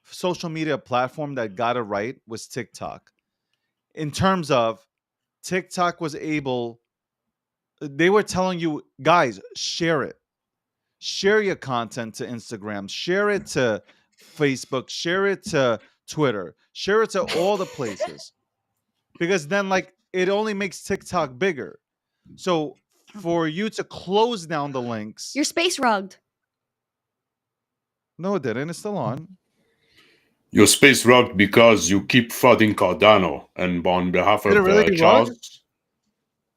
social media platform that got it right was TikTok. In terms of TikTok was able, they were telling you guys, share it. Share your content to Instagram, share it to Facebook, share it to Twitter, share it to all the places. Because then like it only makes TikTok bigger. So for you to close down the links, You're space rugged. no, it didn't. It's still on. You're space rocked because you keep flooding Cardano, and on behalf Did it of really rug? Charles,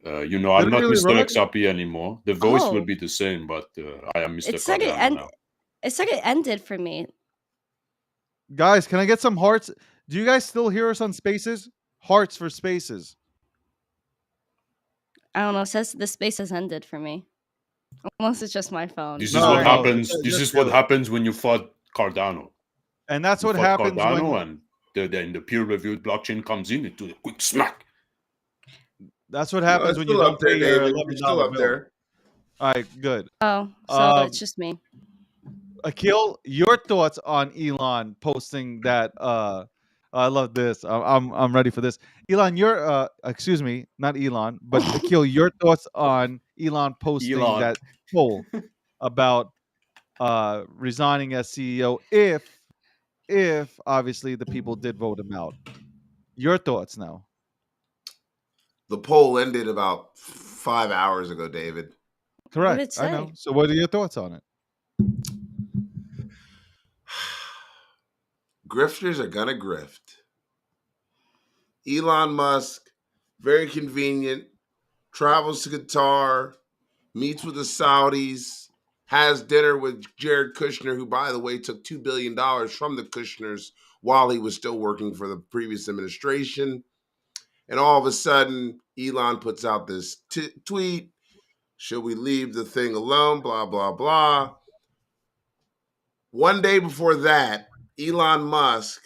I'm Did it not really Mr. rug? XRP anymore. The voice will Oh, be the same, but I am Mr. it said it Cardano now. it said it ended for me. Guys, can I get some hearts? Do you guys still hear us on Spaces? Hearts for Spaces. I don't know. It says the space has ended for me. Unless it's just my phone. This is No, what no, happens. This just is what feel it. happens when you flood Cardano. And that's You what flood happens Cardano, when and then the peer-reviewed blockchain comes in and do a quick smack. that's what No, happens it's when you still don't up there, pay your David. You're still $11 up bill. there. All right, good. Oh, so Um, it's just me. Akil, your thoughts on Elon posting that? I love this. I'm ready for this. Elon, your excuse me, not Elon, but Akil, your thoughts on Elon posting Elon. that poll about resigning as CEO if obviously the people did vote him out. Your thoughts now. The poll ended about 5 hours ago, David. What did it Correct. I know. say? So what are your thoughts on it? Grifters are gonna grift. Elon Musk, very convenient, travels to Qatar, meets with the Saudis, has dinner with Jared Kushner, who, by the way, took $2 billion from the Kushners while he was still working for the previous administration. And all of a sudden, Elon puts out this tweet. Should we leave the thing alone? Blah, blah, blah. One day before that, Elon Musk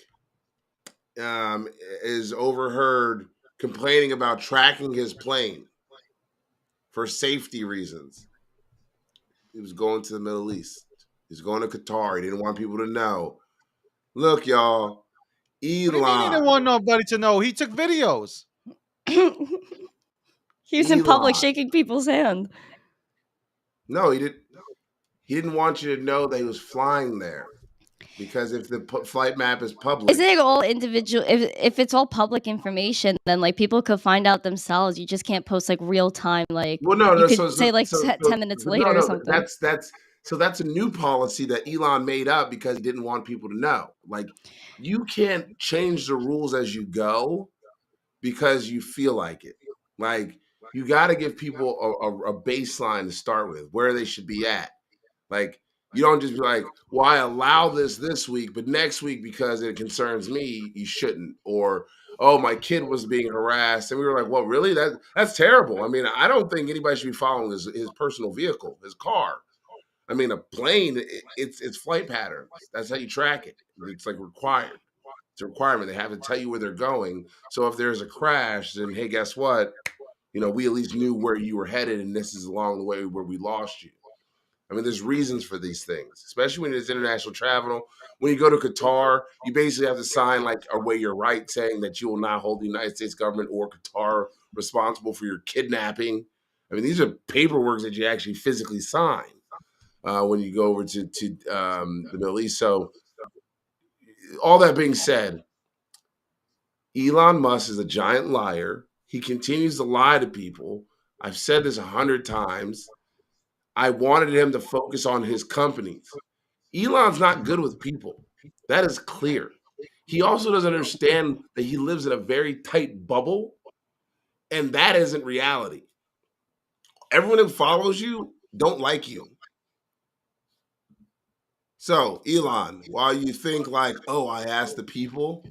is overheard complaining about tracking his plane for safety reasons. He was going to the Middle East. He's going to Qatar. He didn't want people to know. Look, y'all, What do you mean he didn't Elon. want nobody to know? He took videos. He's in public Elon. shaking people's hand. No, he didn't. He didn't want you to know that he was flying there, because if the flight map is public, Isn't it all individual? If it's all public information, then like people could find out themselves. You just can't post like real time. Like well, no, you no. could say like 10 minutes but later or no, something. that's a new policy that Elon made up because he didn't want people to know. Like, you can't change the rules as you go because you feel like it. Like, you got to give people a baseline to start with, where they should be at. Like, you don't just be like, well, I allow this week, but next week, because it concerns me, you shouldn't. Or, oh, my kid was being harassed. And we were like, well, really? That's terrible. I mean, I don't think anybody should be following his personal vehicle, his car. I mean, a plane, it's flight patterns. That's how you track it. It's like required. It's a requirement. They have to tell you where they're going. So if there's a crash, then, hey, guess what? We at least knew where you were headed, and this is along the way where we lost you. I mean, there's reasons for these things, especially when it's international travel. When you go to Qatar, you basically have to sign like a waiver right saying that you will not hold the United States government or Qatar responsible for your kidnapping. I mean, these are paperwork that you actually physically sign when you go over to the Middle East. So, all that being said, Elon Musk is a giant liar. He continues to lie to people. I've said this 100 times. I wanted him to focus on his companies. Elon's not good with people. That is clear. He also doesn't understand that he lives in a very tight bubble, and that isn't reality. Everyone who follows you don't like you. So, Elon, while you think like, oh, I asked the people,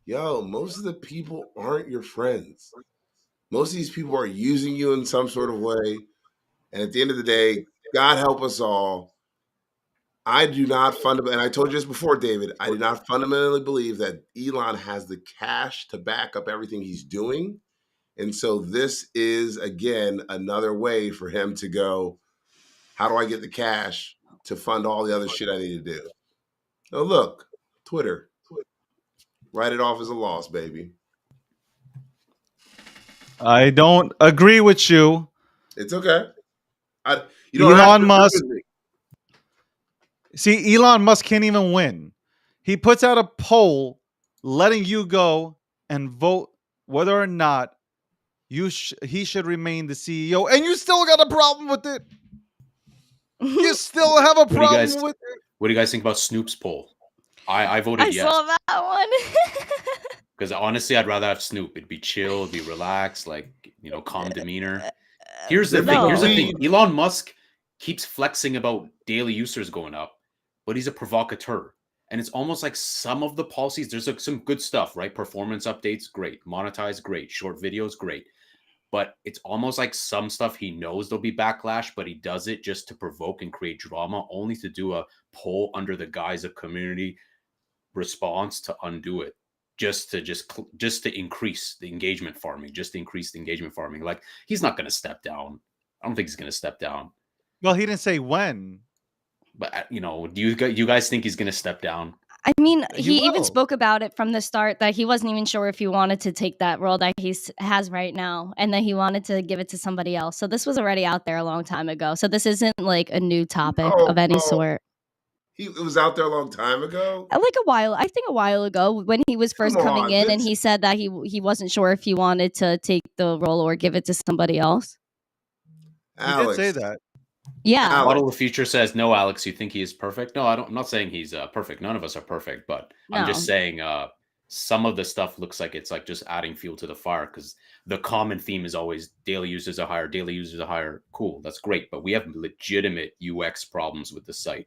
yo, most of the people aren't your friends. Most of these people are using you in some sort of way. And at the end of the day, God help us all. I do not fundamentally, and I told you this before, David, I do not fundamentally believe that Elon has the cash to back up everything he's doing. And so this is, again, another way for him to go, how do I get the cash to fund all the other shit I need to do? Oh, look, Twitter. Write it off as a loss, baby. I don't agree with you. It's okay. You don't have Elon to Musk. agree with me. See, Elon Musk can't even win. He puts out a poll letting you go and vote whether or not he should remain the CEO, and you still got a problem with it. You still have a problem with it. What do you guys think about Snoop's poll? I voted I yes. saw that one. Because honestly, I'd rather have Snoop. It'd be chill, it'd be relaxed, like, calm demeanor. Here's the thing. Elon Musk keeps flexing about daily users going up, but he's a provocateur. And it's almost like some of the policies, there's like some good stuff, right? Performance updates, great. Monetize, great. Short videos, great. But it's almost like some stuff he knows there'll be backlash, but he does it just to provoke and create drama, only to do a poll under the guise of community response to undo it. Just to increase the engagement farming, Like, he's not going to step down. I don't think he's going to step down. Well, he didn't say when. But, do you guys think he's going to step down? I mean, he even spoke about it from the start that he wasn't even sure if he wanted to take that role that he has right now, and that he wanted to give it to somebody else. So this was already out there a long time ago. So this isn't like a new topic of any sort. It was out there a long time ago? Like I think a while ago when he was first coming in, and he said that he wasn't sure if he wanted to take the role or give it to somebody else. Alex. He did say that. Yeah. Model of the Future says, no, Alex, you think he is perfect? No, I'm not saying he's perfect. None of us are perfect, but I'm just saying some of the stuff looks like it's like just adding fuel to the fire, because the common theme is always daily users are higher. Cool, that's great. But we have legitimate UX problems with the site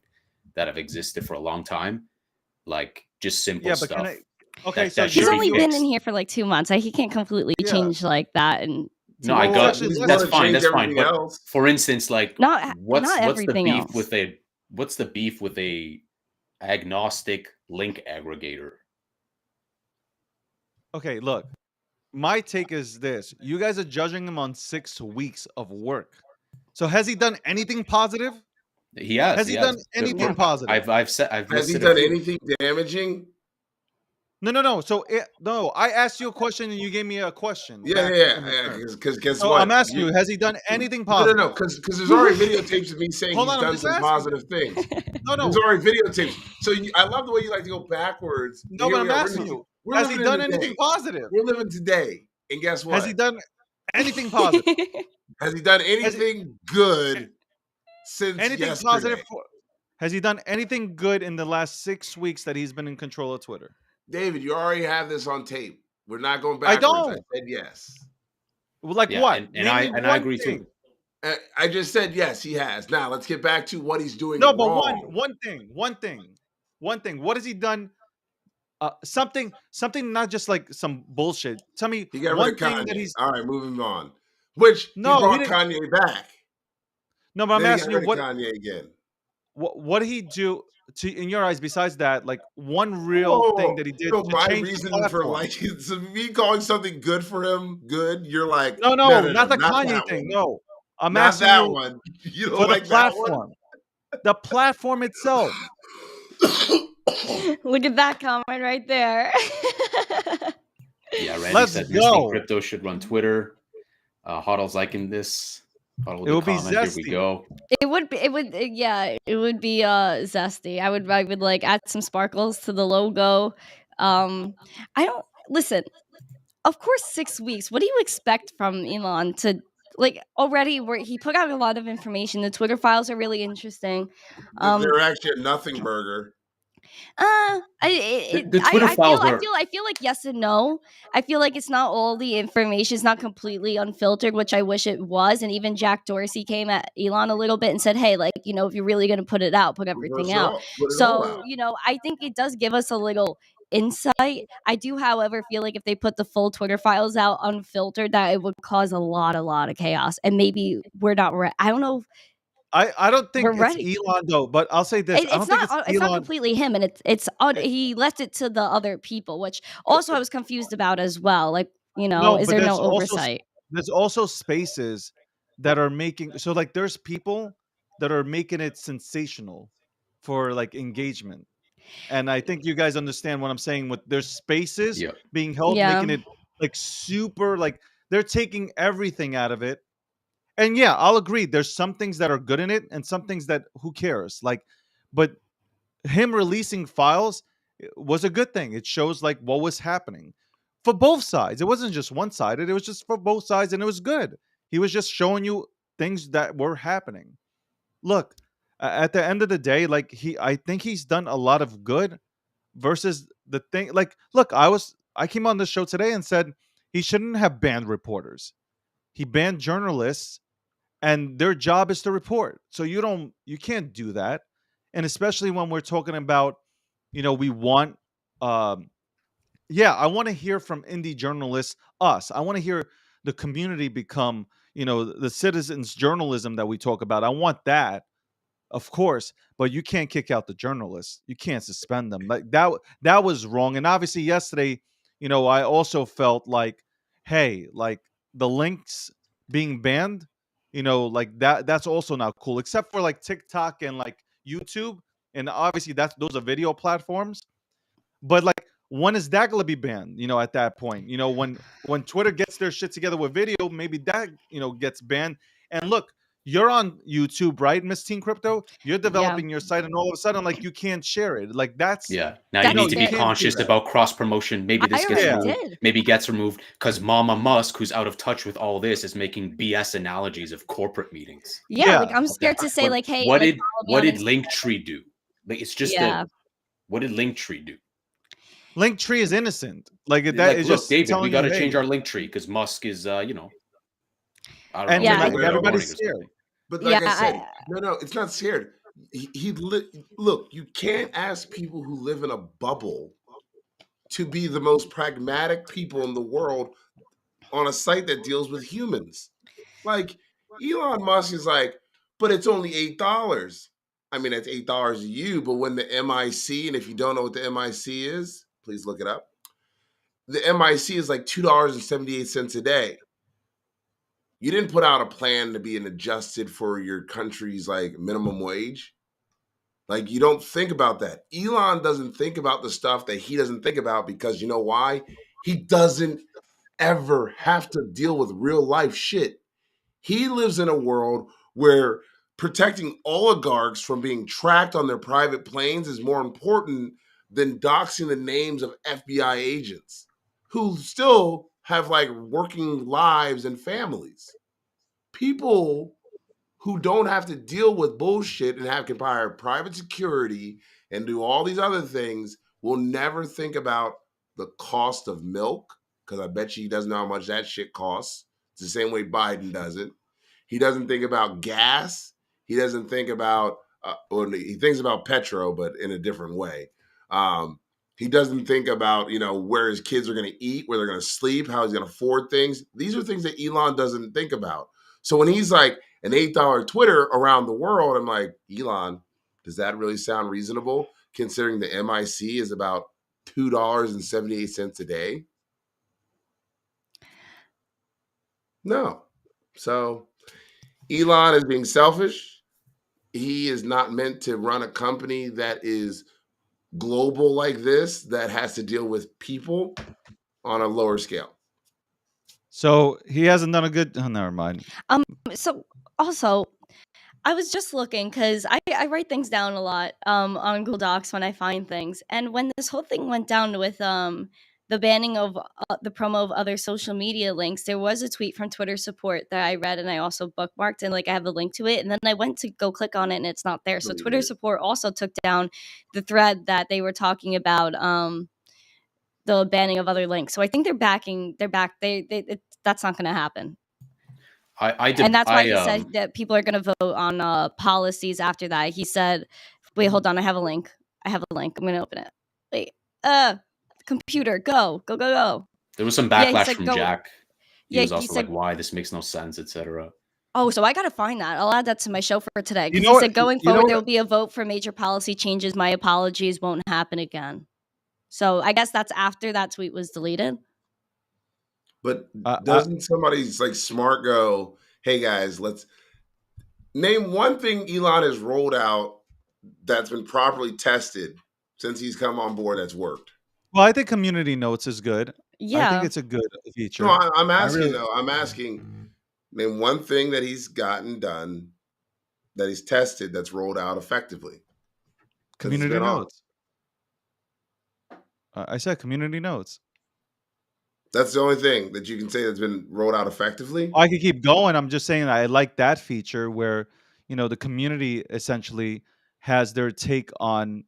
that have existed for a long time, like just simple stuff. Okay, so he's only been in here for like 2 months. He can't completely change like that. And no, I got that's fine. But for instance, like what's the beef with a agnostic link aggregator? Okay, look, my take is this: you guys are judging him on 6 weeks of work. So has he done anything positive? He has. Has he done anything positive? Has he done anything damaging? No. So no, I asked you a question and you gave me a question. Yeah. Because guess what? I'm asking you, has he done anything positive? No. Because there's already videotapes of me saying he's done some positive things. No. There's already videotapes. So I love the way you like to go backwards. No, but I'm asking you, has he done anything positive? We're living today, and guess what? Has he done anything positive? Has he done anything good since yesterday? Positive? Has he done anything good in the last 6 weeks that he's been in control of Twitter? David, you already have this on tape. We're not going backwards. I said yes. Well, like what? And I agree too. I just said yes, he has. Now let's get back to what he's doing. No, but wrong. one thing. What has he done? Something not just like some bullshit. Tell me one thing that he's. All right, moving on. Which he brought Kanye back. No, but I'm asking you what Kanye again. What did he do in your eyes besides that? Like one real thing that he did. So to my change reason the for liking, so me calling something good for him, good. You're like, no, not the Kanye thing. No, I'm not asking that you one. You don't for like the platform. The platform itself. Look at that comment right there. Yeah, Randy said Mr. Crypto should run Twitter. Huddle's liking this. Huddle It the would be comment. Here we zesty. go. It would be, yeah, it would be zesty. I would like add some sparkles to the logo. I don't listen. Of course, 6 weeks. What do you expect from Elon to like already? Where he put out a lot of information. The Twitter files are really interesting. They're actually a nothing burger. The Twitter files are. I feel like yes and no. I feel like it's not all the information. It's not completely unfiltered, which I wish it was. And even Jack Dorsey came at Elon a little bit and said, "Hey, like if you're really going to put it out, put everything out." Put it all So out. I think it does give us a little insight. I do, however, feel like if they put the full Twitter files out unfiltered, that it would cause a lot of chaos, and maybe we're not ready. I don't know if I don't we're think it's ready. Elon though, but I'll say this: I don't think it's It's not Elon. completely him, and he left it to the other people, which also I was confused about as well. Like, No, is but there no oversight? there's also spaces that are making so like there's people that are making it sensational for like engagement. And I think you guys understand what I'm saying with there's spaces Yeah. being held, Yeah. making it like super like they're taking everything out of it. And yeah, I'll agree. There's some things that are good in it and some things that who cares? Like, but him releasing files was a good thing. It shows like what was happening for both sides. It wasn't just one sided, it was just for both sides and it was good. He was just showing you things that were happening. Look, at the end of the day, like I think he's done a lot of good versus the thing like look, I came on the show today and said he shouldn't have banned reporters. He banned journalists and their job is to report. So you can't do that. And especially when we're talking about, we want um yeah, I want to hear from indie journalists, us. I want to hear the community become, the citizens journalism that we talk about. I want that, of course, but you can't kick out the journalists. You can't suspend them. Like that was wrong. And obviously yesterday, I also felt like, hey, like the links being banned, like that's also not cool, except for like TikTok and like YouTube. And obviously those are video platforms. But like, when is that going to be banned? At that point, when Twitter gets their shit together with video, maybe that gets banned. And look, you're on YouTube, right, Miss Teen Crypto? You're Yeah. developing your site, and all of a sudden, like you can't share it. Like that's Yeah. Now you That's need to you be fair. can't do conscious that. about cross promotion. Maybe I this gets already Yeah, removed. did. Maybe gets removed because Mama Musk, who's out of touch with all this, is making BS analogies of corporate meetings. Yeah, like yeah. I'm What the scared to say like, hey, what like did follow me what on did Instagram. Linktree do? Like it's just Yeah. what did Linktree do? Linktree is innocent. Like that Like, is look, just David, we telling got you, to change hey, our Linktree because Musk is, I don't know, and Yeah. maybe like wishing Weirdo. everybody's warning or scared. something. But Yeah. like I said, no, it's not scared. Look, you can't ask people who live in a bubble to be the most pragmatic people in the world on a site that deals with humans. Like Elon Musk is like, but it's only $8. I mean, it's $8 to you, but when the MIC, and if you don't know what the MIC is, please look it up. The MIC is like $2.78 a day. You didn't put out a plan to be an adjusted for your country's like minimum wage. Like you don't think about that. Elon doesn't think about the stuff that he doesn't think about because you know why? He doesn't ever have to deal with real life shit. He lives in a world where protecting oligarchs from being tracked on their private planes is more important than doxing the names of FBI agents who still have like working lives and families. People who don't have to deal with bullshit and can hire private security and do all these other things will never think about the cost of milk because I bet you he doesn't know how much that shit costs. It's the same way Biden doesn't. He doesn't think about gas. He doesn't think about, or he thinks about petro, but in a different way. He doesn't think about, where his kids are going to eat, where they're going to sleep, how he's going to afford things. These are things that Elon doesn't think about. So when he's like an $8 Twitter around the world, I'm like, Elon, does that really sound reasonable considering the MIC is about $2.78 a day? No. So Elon is being selfish. He is not meant to run a company that is global like this, that has to deal with people on a lower scale. So he hasn't done a good. Oh, never mind. So also, I was just looking because I write things down a lot on Google Docs when I find things. And when this whole thing went down with the banning of the promo of other social media links, there was a tweet from Twitter support that I read and I also bookmarked, and like I have a link to it. And then I went to go click on it and it's not there. So Twitter support also took down the thread that they were talking about the banning of other links. So I think they're back. That's not going to happen. And that's why he said that people are going to vote on policies after that. He said, wait, hold on. I have a link. I'm going to open it. Wait, computer, go. There was some backlash said from go. Jack. He was also said, like, why this makes no sense, etc. Oh, so I got to find that. I'll add that to my show for today. Because You know he said, what- going you know forward, what- there will be a vote for major policy changes. My apologies won't happen again. So I guess that's after that tweet was deleted. But doesn't somebody's like smart go, hey guys, let's name one thing Elon has rolled out that's been properly tested since he's come on board that's worked? Well, I think community notes is good. Yeah. I think it's a good feature. No, I'm asking though. I'm asking, name one thing that he's gotten done that he's tested that's rolled out effectively. Community notes. I said community notes. That's the only thing that you can say that's been rolled out effectively. I could keep going. I'm just saying I like that feature where, the community essentially has their take on,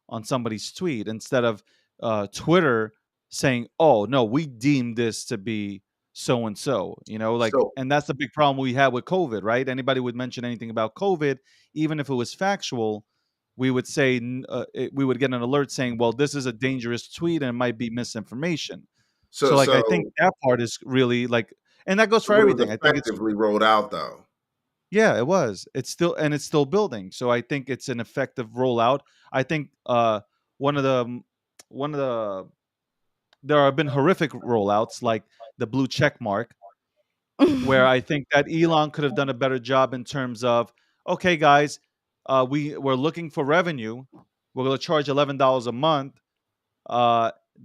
on somebody's tweet instead of Twitter saying, "Oh, no, we deem this to be so and so." And that's the big problem we had with COVID, right? Anybody would mention anything about COVID, even if it was factual, we would say we would get an alert saying, "Well, this is a dangerous tweet and it might be misinformation." So I think that part is really and that goes for everything. I think it's effectively rolled out though. Yeah, it was. It's still building. So I think it's an effective rollout. I think one of the there have been horrific rollouts like the blue check mark, where I think that Elon could have done a better job in terms of, okay, guys, we're looking for revenue. We're going to charge $11 a month.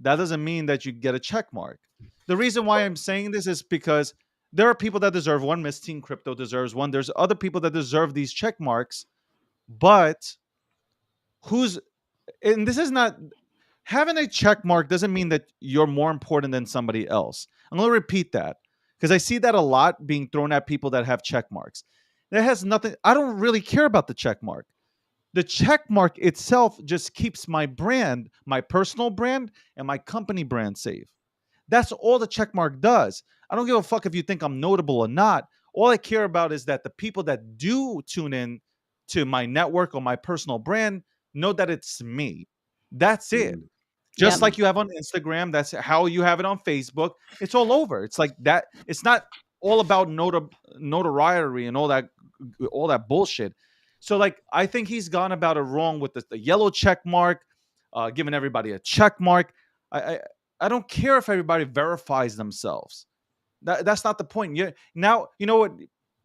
That doesn't mean that you get a check mark. The reason why I'm saying this is because there are people that deserve one. Miss Teen Crypto deserves one. There's other people that deserve these check marks, but and this is not having a check mark doesn't mean that you're more important than somebody else. I'm going to repeat that because I see that a lot being thrown at people that have check marks. That has nothing. I don't really care about the check mark. The check mark itself just keeps my brand, my personal brand, and my company brand safe. That's all the check mark does. I don't give a fuck if you think I'm notable or not. All I care about is that the people that do tune in to my network or my personal brand know that it's me. That's it. Just like you have on Instagram, that's how you have it on Facebook. It's all over. It's like that. It's not all about notoriety and all that bullshit. So I think he's gone about it wrong with the yellow check mark, giving everybody a check mark. I don't care if everybody verifies themselves. That's not the point. Now, you know what?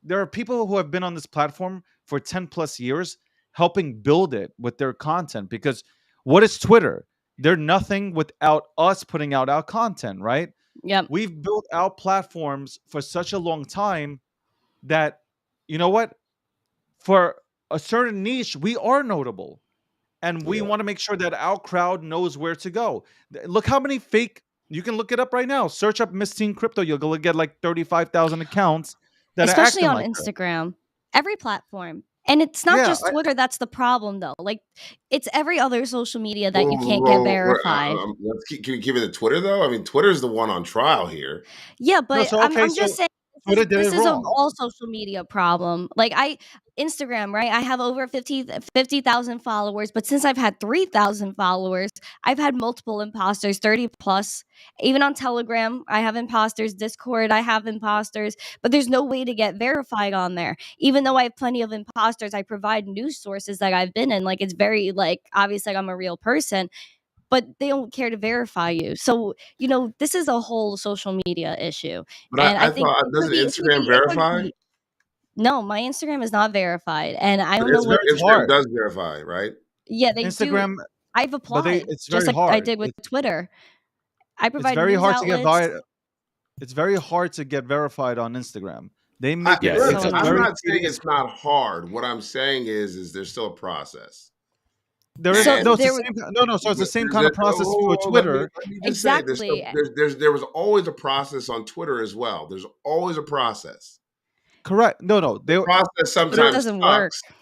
There are people who have been on this platform for 10 plus years helping build it with their content, because what is Twitter? They're nothing without us putting out our content, right? Yeah. We've built our platforms for such a long time that, you know what? For a certain niche, we are notable. And we want to make sure that our crowd knows where to go. Look how many fake, you can look it up right now. Search up Miss Teen Crypto. You'll get like 35,000 accounts that especially are on like Instagram. Every platform. And it's not just Twitter that's the problem, though. It's every other social media that you can't get verified. Can we keep it to Twitter, though? I mean, Twitter's the one on trial here. Yeah, but I'm just saying, this is an all social media problem. Instagram, right? I have over 50,000 followers, but since I've had 3,000 followers, I've had multiple imposters, 30 plus. Even on Telegram, I have imposters. Discord, I have imposters, but there's no way to get verified on there. Even though I have plenty of imposters, I provide news sources that I've been in. It's very obviously I'm a real person, but they don't care to verify you. So, this is a whole social media issue. But and I thought, doesn't Instagram verify? No, my Instagram is not verified, and I don't know what Instagram does verify, right? Yeah, they Instagram, do. I've applied, it's just very like hard. I did with Twitter. I provide it's very news hard outlets. to get It's very hard to get verified on Instagram. They make it. Yes, It's So a Listen, I'm very annoying. not saying tedious. it's not hard. What I'm saying is there's still a process. There is So And no. It's the there same. No, no. So it's the same kind of process for Twitter. let me just say exactly. there was always a process on Twitter as well. There's always a process. Correct. No, no. The They process But it Twitter. sometimes doesn't work. sucks.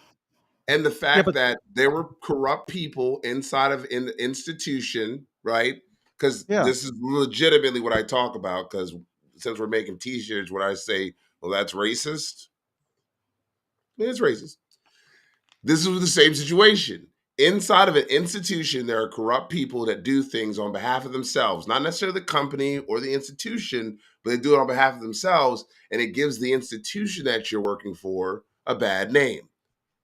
And the Yeah, fact but that there were corrupt people inside of an institution, right? Because yeah. this is legitimately what I talk about. Because since we're making T-shirts, when I say, "Well, that's racist," it's racist. This was the same situation. Inside of an institution, there are corrupt people that do things on behalf of themselves, not necessarily the company or the institution, but they do it on behalf of themselves, and it gives the institution that you're working for a bad name.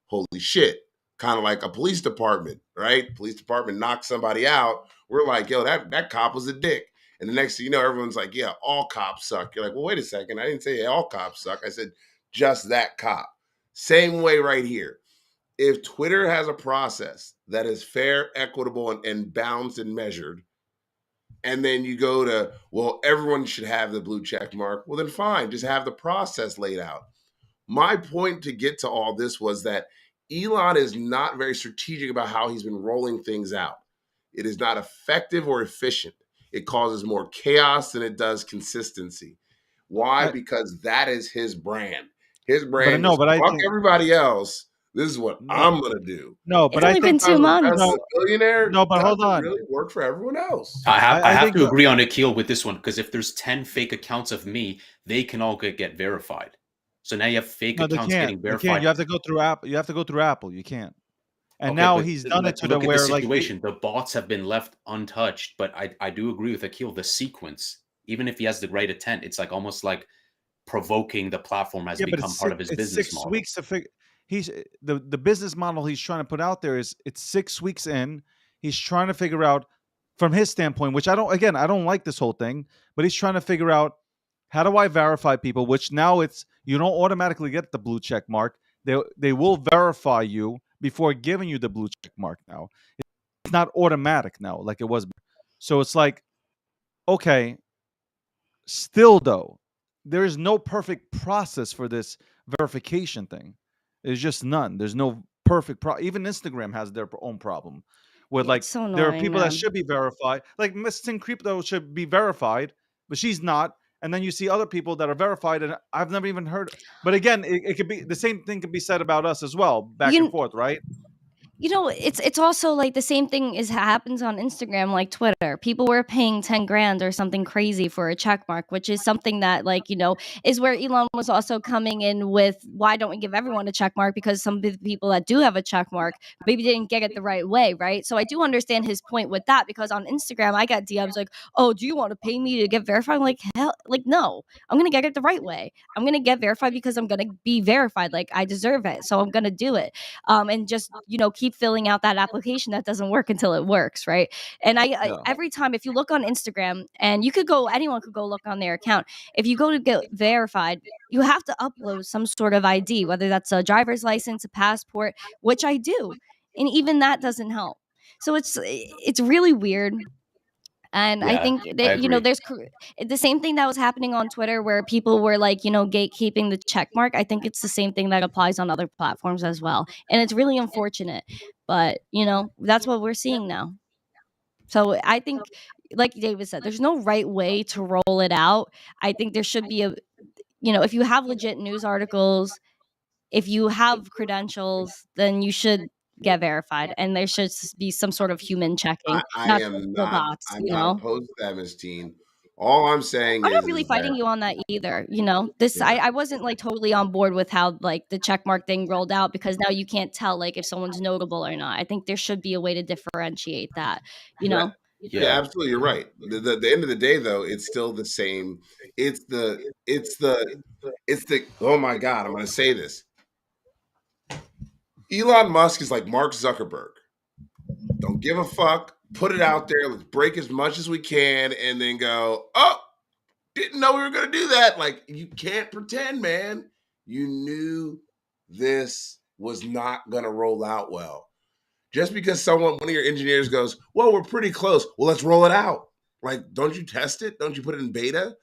Holy shit. Kind of like a police department, right? Police department knocks somebody out. We're like, yo, that cop was a dick. And the next thing you know, everyone's like, yeah, all cops suck. You're like, well, wait a second. I didn't say all cops suck. I said just that cop. Same way right here. If Twitter has a process that is fair, equitable, and balanced and measured, and then you go to, well, everyone should have the blue check mark, well, then fine, just have the process laid out. My point to get to all this was that Elon is not very strategic about how he's been rolling things out. It is not effective or efficient. It causes more chaos than it does consistency. Why? I, Because that is his brand. His but brand no. is But I fuck think everybody else. This is what no. I'm gonna do. No. But It's I only been think 2 Sometimes the best months. of no. the billionaire No. But hold doesn't on. really work for everyone else. I I have think to agree on Akil with this one, because if there's 10 fake accounts of me, they can all get verified. So now you have fake no. They accounts can't. getting They can't. verified. You have to go through Apple. You have to go through Apple. You can't. And Okay, now but he's done it to the look at the where like situation. The bots have been left untouched, but I do agree with Akil. The sequence, even if he has the right intent, it's like almost like provoking the platform has yeah, but become part of his it's business 6 weeks model. to figure. He's the business model he's trying to put out there is it's 6 weeks in. He's trying to figure out from his standpoint, which I don't like this whole thing, but he's trying to figure out how do I verify people, which now it's you don't automatically get the blue check mark. They will verify you before giving you the blue check mark now. It's not automatic now like it was. So it's like, okay, still though, there is no perfect process for this verification thing. There's just none. There's no perfect even Instagram has their own problem with It's like so there are annoying, people that man. should be verified. Like Miss Tin Crypto should be verified, but she's not. And then you see other people that are verified, and I've never even heard. But again, it could be the same thing could be said about us as well, back and You forth, right? it's also like the same thing is happens on Instagram, like Twitter. People were paying 10 grand or something crazy for a check mark, which is something that, like, is where Elon was also coming in with, why don't we give everyone a check mark? Because some of the people that do have a check mark maybe didn't get it the right way, right? So I do understand his point with that, because on Instagram I got DMs like, oh, do you want to pay me to get verified? I'm like, hell, like, no, I'm gonna get it the right way. I'm gonna get verified because I'm gonna be verified, like I deserve it, so I'm gonna do it. And just keep filling out that application that doesn't work until it works, right? And I Yeah. every time, if you look on Instagram, and anyone could go look on their account, if you go to get verified, you have to upload some sort of ID, whether that's a driver's license, a passport, which I do, and even that doesn't help. So it's really weird. And I Yeah, think I that, agree. the same thing that was happening on Twitter, where people were like, gatekeeping the check mark. I think it's the same thing that applies on other platforms as well. And it's really unfortunate. But, that's what we're seeing now. So I think, like David said, there's no right way to roll it out. I think there should be if you have legit news articles, if you have credentials, then you should get verified, and there should be some sort of human checking, I not just am the not. bots. I'm not opposed to that, Miss Teen. All I'm saying I'm not is really that fighting you on that either. This yeah, I wasn't like totally on board with how like the check mark thing rolled out, because now you can't tell like if someone's notable or not. I think there should be a way to differentiate that, you yeah, know. yeah. Yeah. Absolutely, you're right. The end of the day, though, it's still the same. It's the it's the it's the. Oh my God, I'm going to say this. Elon Musk is like Mark Zuckerberg. Don't give a fuck. Put it out there. Let's break as much as we can, and then go. Oh, didn't know we were going to do that. Like, you can't pretend, man. You knew this was not going to roll out well. Just because one of your engineers goes, well, we're pretty close. Well, let's roll it out. Like, don't you test it? Don't you put it in beta?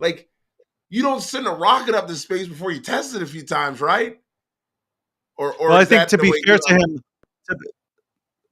Like, you don't send a rocket up to space before you test it a few times, right? Or Well, I is think that to the be way fair to Elon? him,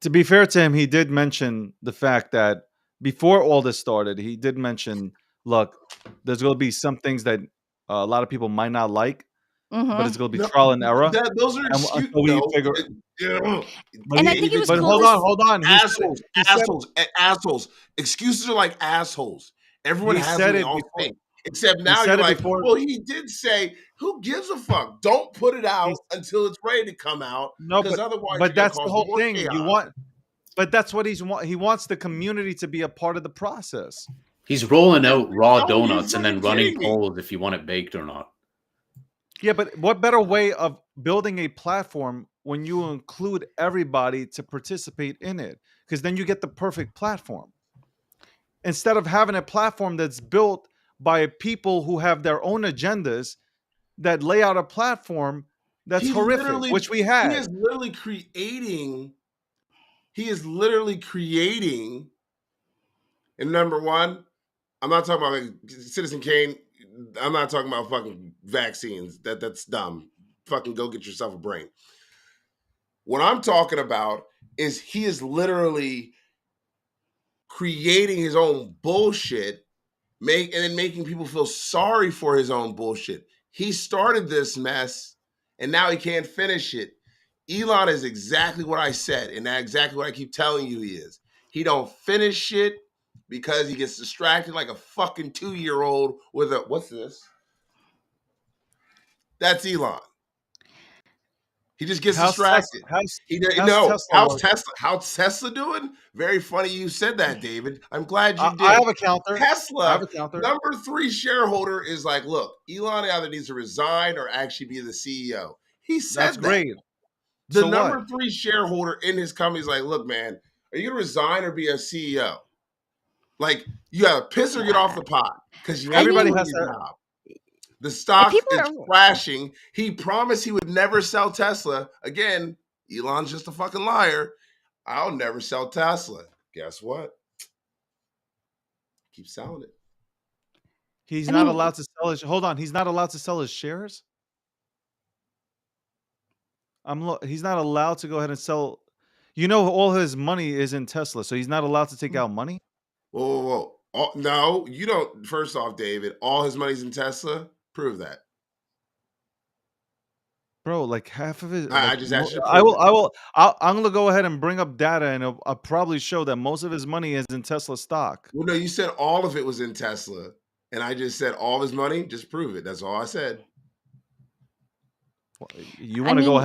to be fair to him, he did mention the fact that before all this started, he did mention, look, there's going to be some things that a lot of people might not like, but it's Mhm. going to be No, trial and error. those are And excuses. until we No, figure, but And he, I think it was but cool hold to on, hold on. assholes, He said, assholes, assholes. Excuses are like assholes. Everyone he has them. said They it all before. think. Except He now said you're it like, before. well, he did say, who gives a fuck? Don't put it out He's until it's ready to come out, no, because otherwise but you're going to that's the cause whole more thing. You chaos. want, but that's what he wants the community to be a part of the process. He's rolling out raw Oh, you're donuts and then fucking running kidding me. polls if you want it baked or not. Yeah, but what better way of building a platform when you include everybody to participate in it? Because then you get the perfect platform. Instead of having a platform that's built by people who have their own agendas that lay out a platform that's He's horrific, literally, which we he had. is literally creating, he is literally creating, and number one, I'm not talking about like Citizen Kane. I'm not talking about fucking vaccines. That's dumb. Fucking go get yourself a brain. What I'm talking about is he is literally creating his own bullshit, and then making people feel sorry for his own bullshit. He started this mess, and now he can't finish it. Elon is exactly what I said, and that's exactly what I keep telling you he is. He don't finish shit because he gets distracted like a fucking 2-year-old with a, what's this? That's Elon. He just gets How's Tesla? distracted. How's Tesla working? How's Tesla doing? Very funny you said that, David. I'm glad you I did. have a counter. I have Tesla, a counter. number 3 shareholder, is like, look, Elon either needs to resign or actually be the CEO. He That's said that. great. The So what? number 3 shareholder in his company is like, look, man, are you gonna resign or be a CEO? Like, you gotta piss or get off the pot because you ain't Everybody doing has your to. job. The stock people is are crashing. He promised he would never sell Tesla. Again, Elon's just a fucking liar. I'll never sell Tesla. Guess what? Keep selling it. He's I not mean, allowed to sell his. Hold on. He's not allowed to sell his shares. He's not allowed to go ahead and sell. You know, all his money is in Tesla, so he's not allowed to take out money, Whoa, whoa, whoa. No, you don't. First off, David, all his money's in Tesla. Prove that. bro. Like half of it. I Like just asked you to I prove will. it. I will. I'm gonna go ahead and bring up data, and I'll probably show that most of his money is in Tesla stock. Well, no, you said all of it was in Tesla, and I just said all of his money. Just prove it. That's all I said. You I want to go mean,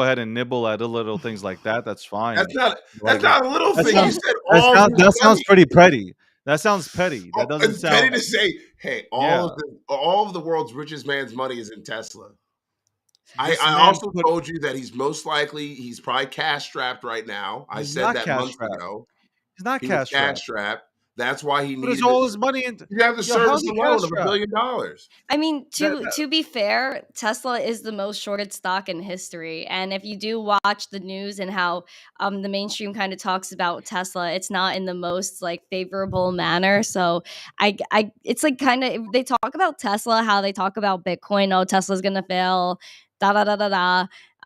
ahead and nibble at the little things like that. That's That's fine. not. Like That's not a little that thing. You sounds said all of his that sounds money. pretty petty. That sounds petty. That Oh, doesn't it's petty sound. to say, hey, Yeah. all of the world's richest man's money is in Tesla. This I man also put. told you that he's probably cash strapped right now. I He's said not that cash months strapped. ago. He's not He was cash cash strapped. strapped. That's why he But it's needed all this. his money in. You have the Yo, how's service he cash alone of $1 strapped? billion. I mean, That, to be fair, Tesla is the most shorted stock in history. And if you do watch the news and how the mainstream kind of talks about Tesla, it's not in the most like favorable manner. So it's like kind of they talk about Tesla, how they talk about Bitcoin. Oh, Tesla's gonna fail. Da da da da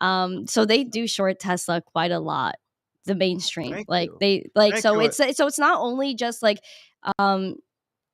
da. So they do short Tesla quite a lot. The mainstream, thank like you. they like Thank so you. it's not only just like um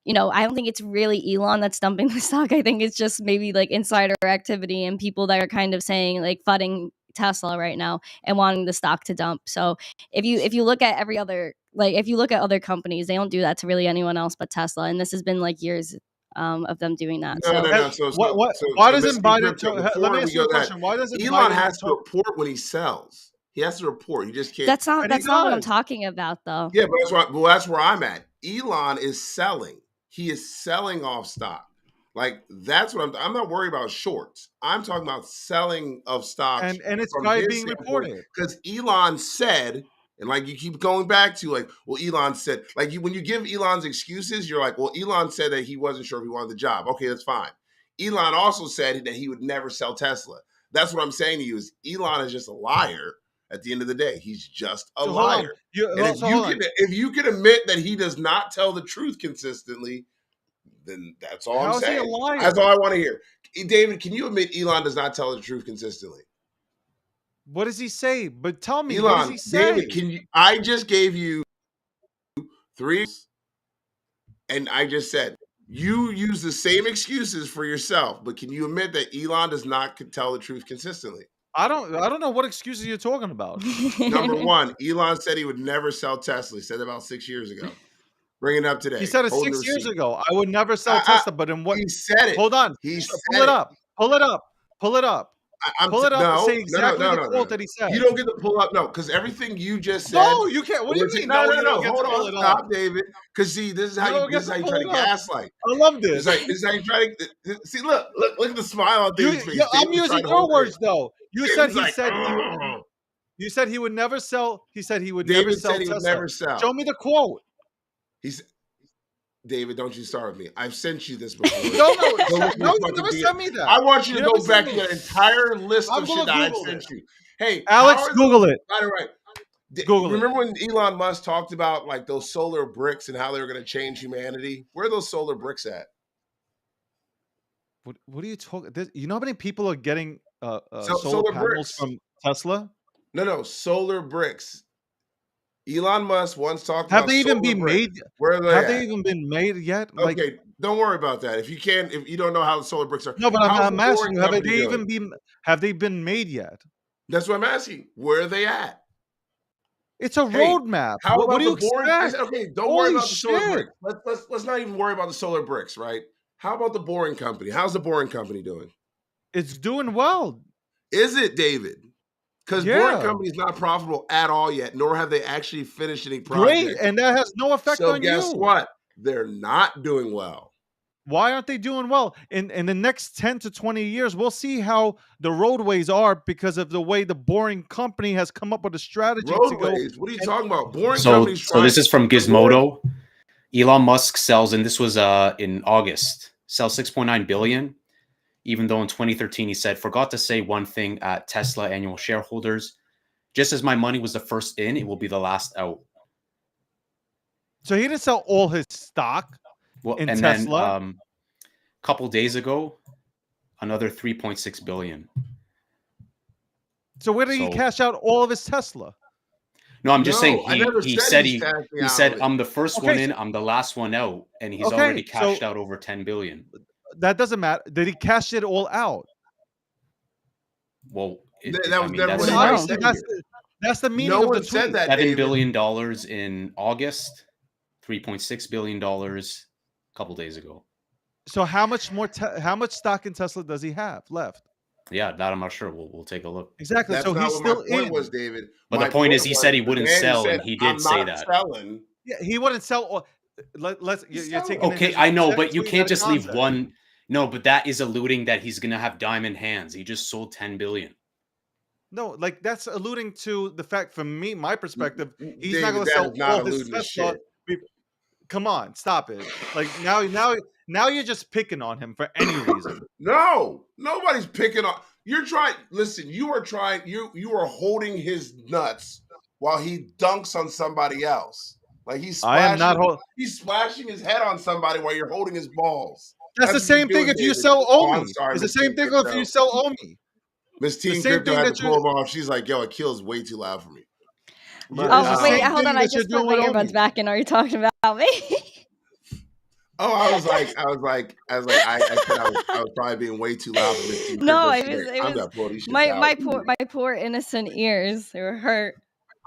I don't think it's really Elon that's dumping the stock. I think it's just maybe like insider activity and people that are kind of saying like fudding Tesla right now and wanting the stock to dump. So if you look at every other if you look at other companies, they don't do that to really anyone else but Tesla. And this has been like years of them doing that. No, So no, And no. what? Why doesn't Mr. Biden? Crypto, Let me before we ask you go a that, question. Why doesn't Elon Biden? has to report when he sells. He has to report. You just can't. that's not And he that's not what I'm does. talking about though. Yeah, but that's where I'm at. Elon is selling. He is selling off stock. Like that's what I'm not worried about shorts. I'm talking about selling of stocks And it's from probably his being standpoint. reported. Because Elon said, and like you keep going back to like, well, Elon said, like when you give Elon's excuses, you're like, well, Elon said that he wasn't sure if he wanted the job. Okay, that's fine. Elon also said that he would never sell Tesla. That's what I'm saying to you is Elon is just a liar. At the end of the day, he's just a So hold on. liar. And So hold on. if you can admit that he does not tell the truth consistently, Then that's all I'm How is he a saying. liar? That's all I want to hear. David, can you admit Elon does not tell the truth consistently? What does he say? But tell me, what does Elon, he say? David, can you? I just gave you 3, and I just said you use the same excuses for yourself. But can you admit that Elon does not tell the truth consistently? I don't know what excuses you're talking about. Number one, Elon said he would never sell Tesla. He said that about 6 years ago. Bring it up today. He said it Hold the 6 years receipt. ago. I would never sell Tesla, but in what? He said it. Hold on. He Pull said it up. Pull it up. Pull it up. Pull it up and say exactly the quote that he said. You don't get to pull up, no, because everything you just said. No, you can't. What do you mean? No. Hold on, stop, David. Because see, this is how you try to gaslight. I love this. This is how you try to see. Look at the smile on David's face. I'm using your words though. You said he like, said you said he would never sell. He said he would David never sell said he Tesla. would never sell. Show me the quote. David, don't you start with me. I've sent you this before. No, you never sent me that. I want you to go back to the entire list of shit that I've sent you. Hey, Alex, Google it. By the way, remember when Elon Musk talked about like those solar bricks and how they were going to change humanity? Where are those solar bricks at? What are you talking? You know how many people are getting solar panels bricks from Tesla? No, solar bricks. Elon Musk once talked have about they even solar been bricks. made? Where are they have at? they even been made yet? Okay, don't worry about that. If you don't know how the solar bricks are. No, but I'm asking you, have they been made yet? That's what I'm asking. Where are they at? It's a roadmap. What do you expect? I said, okay, don't worry about the solar bricks. Let's not even worry about the solar bricks, right? How about the Boring Company? How's the Boring Company doing? It's doing well. Is it, David? Because Boring Company is not profitable at all yet, nor have they actually finished any projects. Great, and that has no effect on you. So guess what? They're not doing well. Why aren't they doing well? In the next 10 to 20 years, we'll see how the roadways are because of the way the Boring Company has come up with a strategy to go. What are you talking about? Boring Company. So this is from Gizmodo. Elon Musk sells, and this was in August, sells 6.9 billion. Even though in 2013 he said, forgot to say one thing at Tesla annual shareholders. Just as my money was the first in, it will be the last out. So he didn't sell all his stock in Tesla. Then a couple days ago, another 3.6 billion. So where did he cash out all of his Tesla? No, I'm just saying he said I'm the first one in, I'm the last one out, and he's already cashed out over 10 billion. That doesn't matter. Did he cash it all out? Well, that's the meaning of the tweet. Said that, $7 billion in August, $3.6 billion a couple days ago. So how much more? How much stock in Tesla does he have left? Yeah, that I'm not sure. We'll take a look. Exactly. That's so he's still in. Was, David. But the point is, he said he wouldn't sell, and he did say that. Selling. Yeah, he wouldn't sell. You're taking. Okay, I know, but you can't just leave one. No, but that is alluding that he's gonna have diamond hands. He just sold 10 billion. No, like that's alluding to the fact, from me, my perspective, he's not gonna sell all his Tesla. Come on, stop it. Like now you're just picking on him for any reason. No, nobody's picking on. You're trying. Listen, you are trying. You are holding his nuts while he dunks on somebody else. Like he's splashing his head on somebody while you're holding his balls. That's the same thing if you sell Omi. It's the same thing if you sell Omi. Miss Teen Crypto had to pull him off. She's like, yo, Akil's way too loud for me. Oh, wait, hold on. I just put my earbuds back in. Are you talking about me? Oh, I said I was probably being way too loud for Miss Teen Crypto. No, it was my poor innocent ears. They were hurt.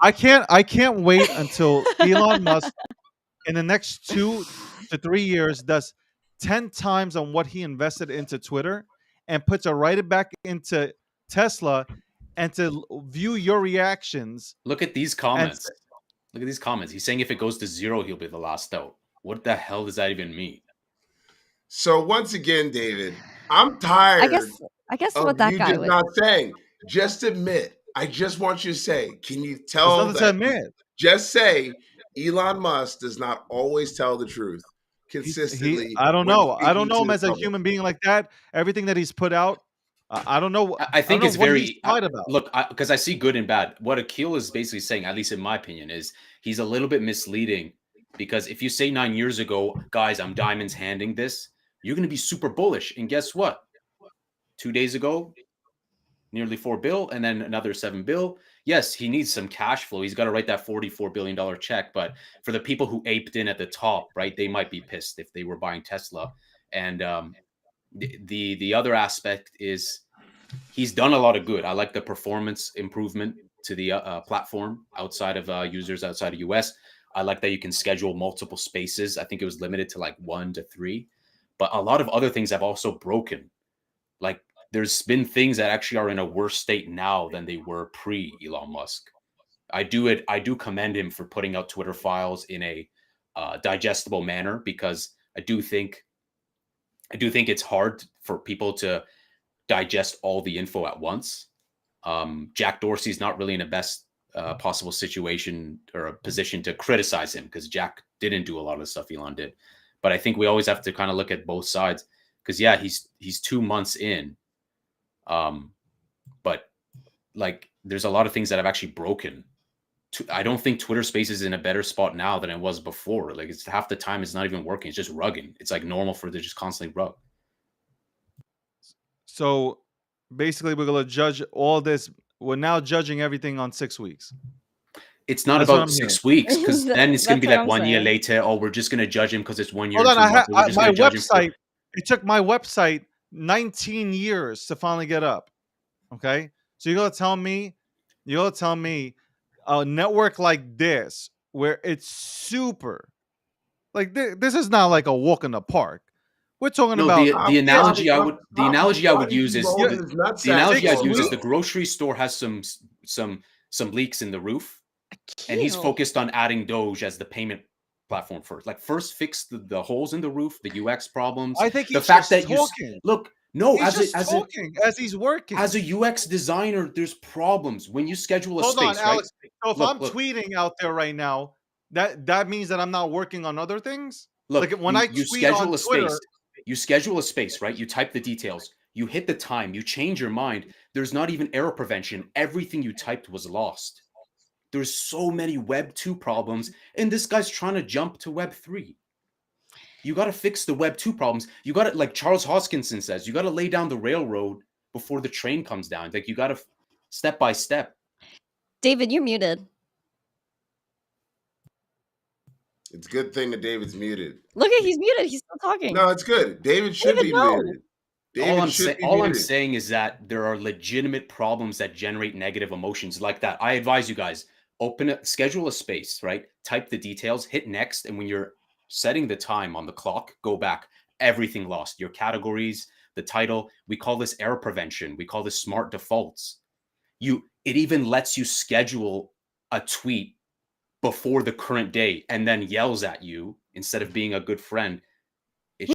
I can't wait until Elon Musk in the next 2 to 3 years does 10 times on what he invested into Twitter and puts it right back into Tesla, and to view your reactions. Look at these comments. He's saying if it goes to 0, he'll be the last out. What the hell does that even mean? So once again, David, I'm tired. I guess what that guy was not saying. Just admit. I just want you to say. Can you tell that? Admit. Just say Elon Musk does not always tell the truth consistently. I don't know. I don't know him as a human being like that. Everything that he's put out, I don't know. I think it's very about. Look, because I see good and bad. What Akil is basically saying, at least in my opinion, is he's a little bit misleading Because if you say 9 years ago, guys, I'm diamonds handing this, you're going to be super bullish. And guess what? 2 days ago, nearly 4 bill, and then another 7 bill. Yes, he needs some cash flow. He's got to write that $44 billion check. But for the people who aped in at the top, right, they might be pissed if they were buying Tesla. And the other aspect is he's done a lot of good. I like the performance improvement to the platform outside of users outside of US. I like that you can schedule multiple spaces. I think it was limited to like 1 to 3. But a lot of other things have also broken. Like there's been things that actually are in a worse state now than they were pre Elon Musk. I do commend him for putting out Twitter files in a digestible manner, because I do think it's hard for people to digest all the info at once. Jack Dorsey's not really in the best possible situation or a position to criticize him, because Jack didn't do a lot of the stuff Elon did. But I think we always have to kind of look at both sides, because yeah, he's 2 months in. But like there's a lot of things that have actually broken. I don't think Twitter Spaces is in a better spot now than it was before. Like it's half the time it's not even working. It's just rugging. It's like normal for it to just constantly rug. So basically, we're gonna judge all this. We're now judging everything on 6 weeks. It's not That's what about I'm 6 hearing. weeks, because then it's going to be That's like what I'm 1 year saying. later. Oh, we're just going to judge him because it's 1 year Hold and on, 2 months. We're just my going to judge him for. website. It took my website 19 years to finally get up. Okay, so you're gonna tell me a network like this, where it's super, like this is not like a walk in the park. We're talking No, about the analogy I would Why do you use keep is rolling his the nutsack analogy I'd for, use is bro? the grocery store has some leaks in the roof, and he's Cute. focused on adding Doge as the payment platform first. Like first fix the holes in the roof, the UX problems, I think the he's fact just that talking. look. No, He's just talking as he's working. as a UX designer, there's problems when you schedule a Hold on, space, right? Alex. So if I'm tweeting out there right now, that means that I'm not working on other things. Look, Like when I you tweet on schedule a Twitter, space. You schedule a space, right? You type the details. You hit the time. You change your mind. There's not even error prevention. Everything you typed was lost. There's so many Web 2 problems, and this guy's trying to jump to Web 3. You got to fix the Web 2 problems. You got to, like Charles Hoskinson says, you got to lay down the railroad before the train comes down. Like you got to step by step. David, you're muted. It's a good thing that David's muted. Look at he's muted. He's still talking. No, it's good. David should David, be no. muted. All I'm saying is that there are legitimate problems that generate negative emotions like that. I advise you guys, schedule a space, right? Type the details, hit next, and when you're setting the time on the clock, go back. Everything lost. Your categories, the title. We call this error prevention. We call this smart defaults. It even lets you schedule a tweet before the current day and then yells at you instead of being a good friend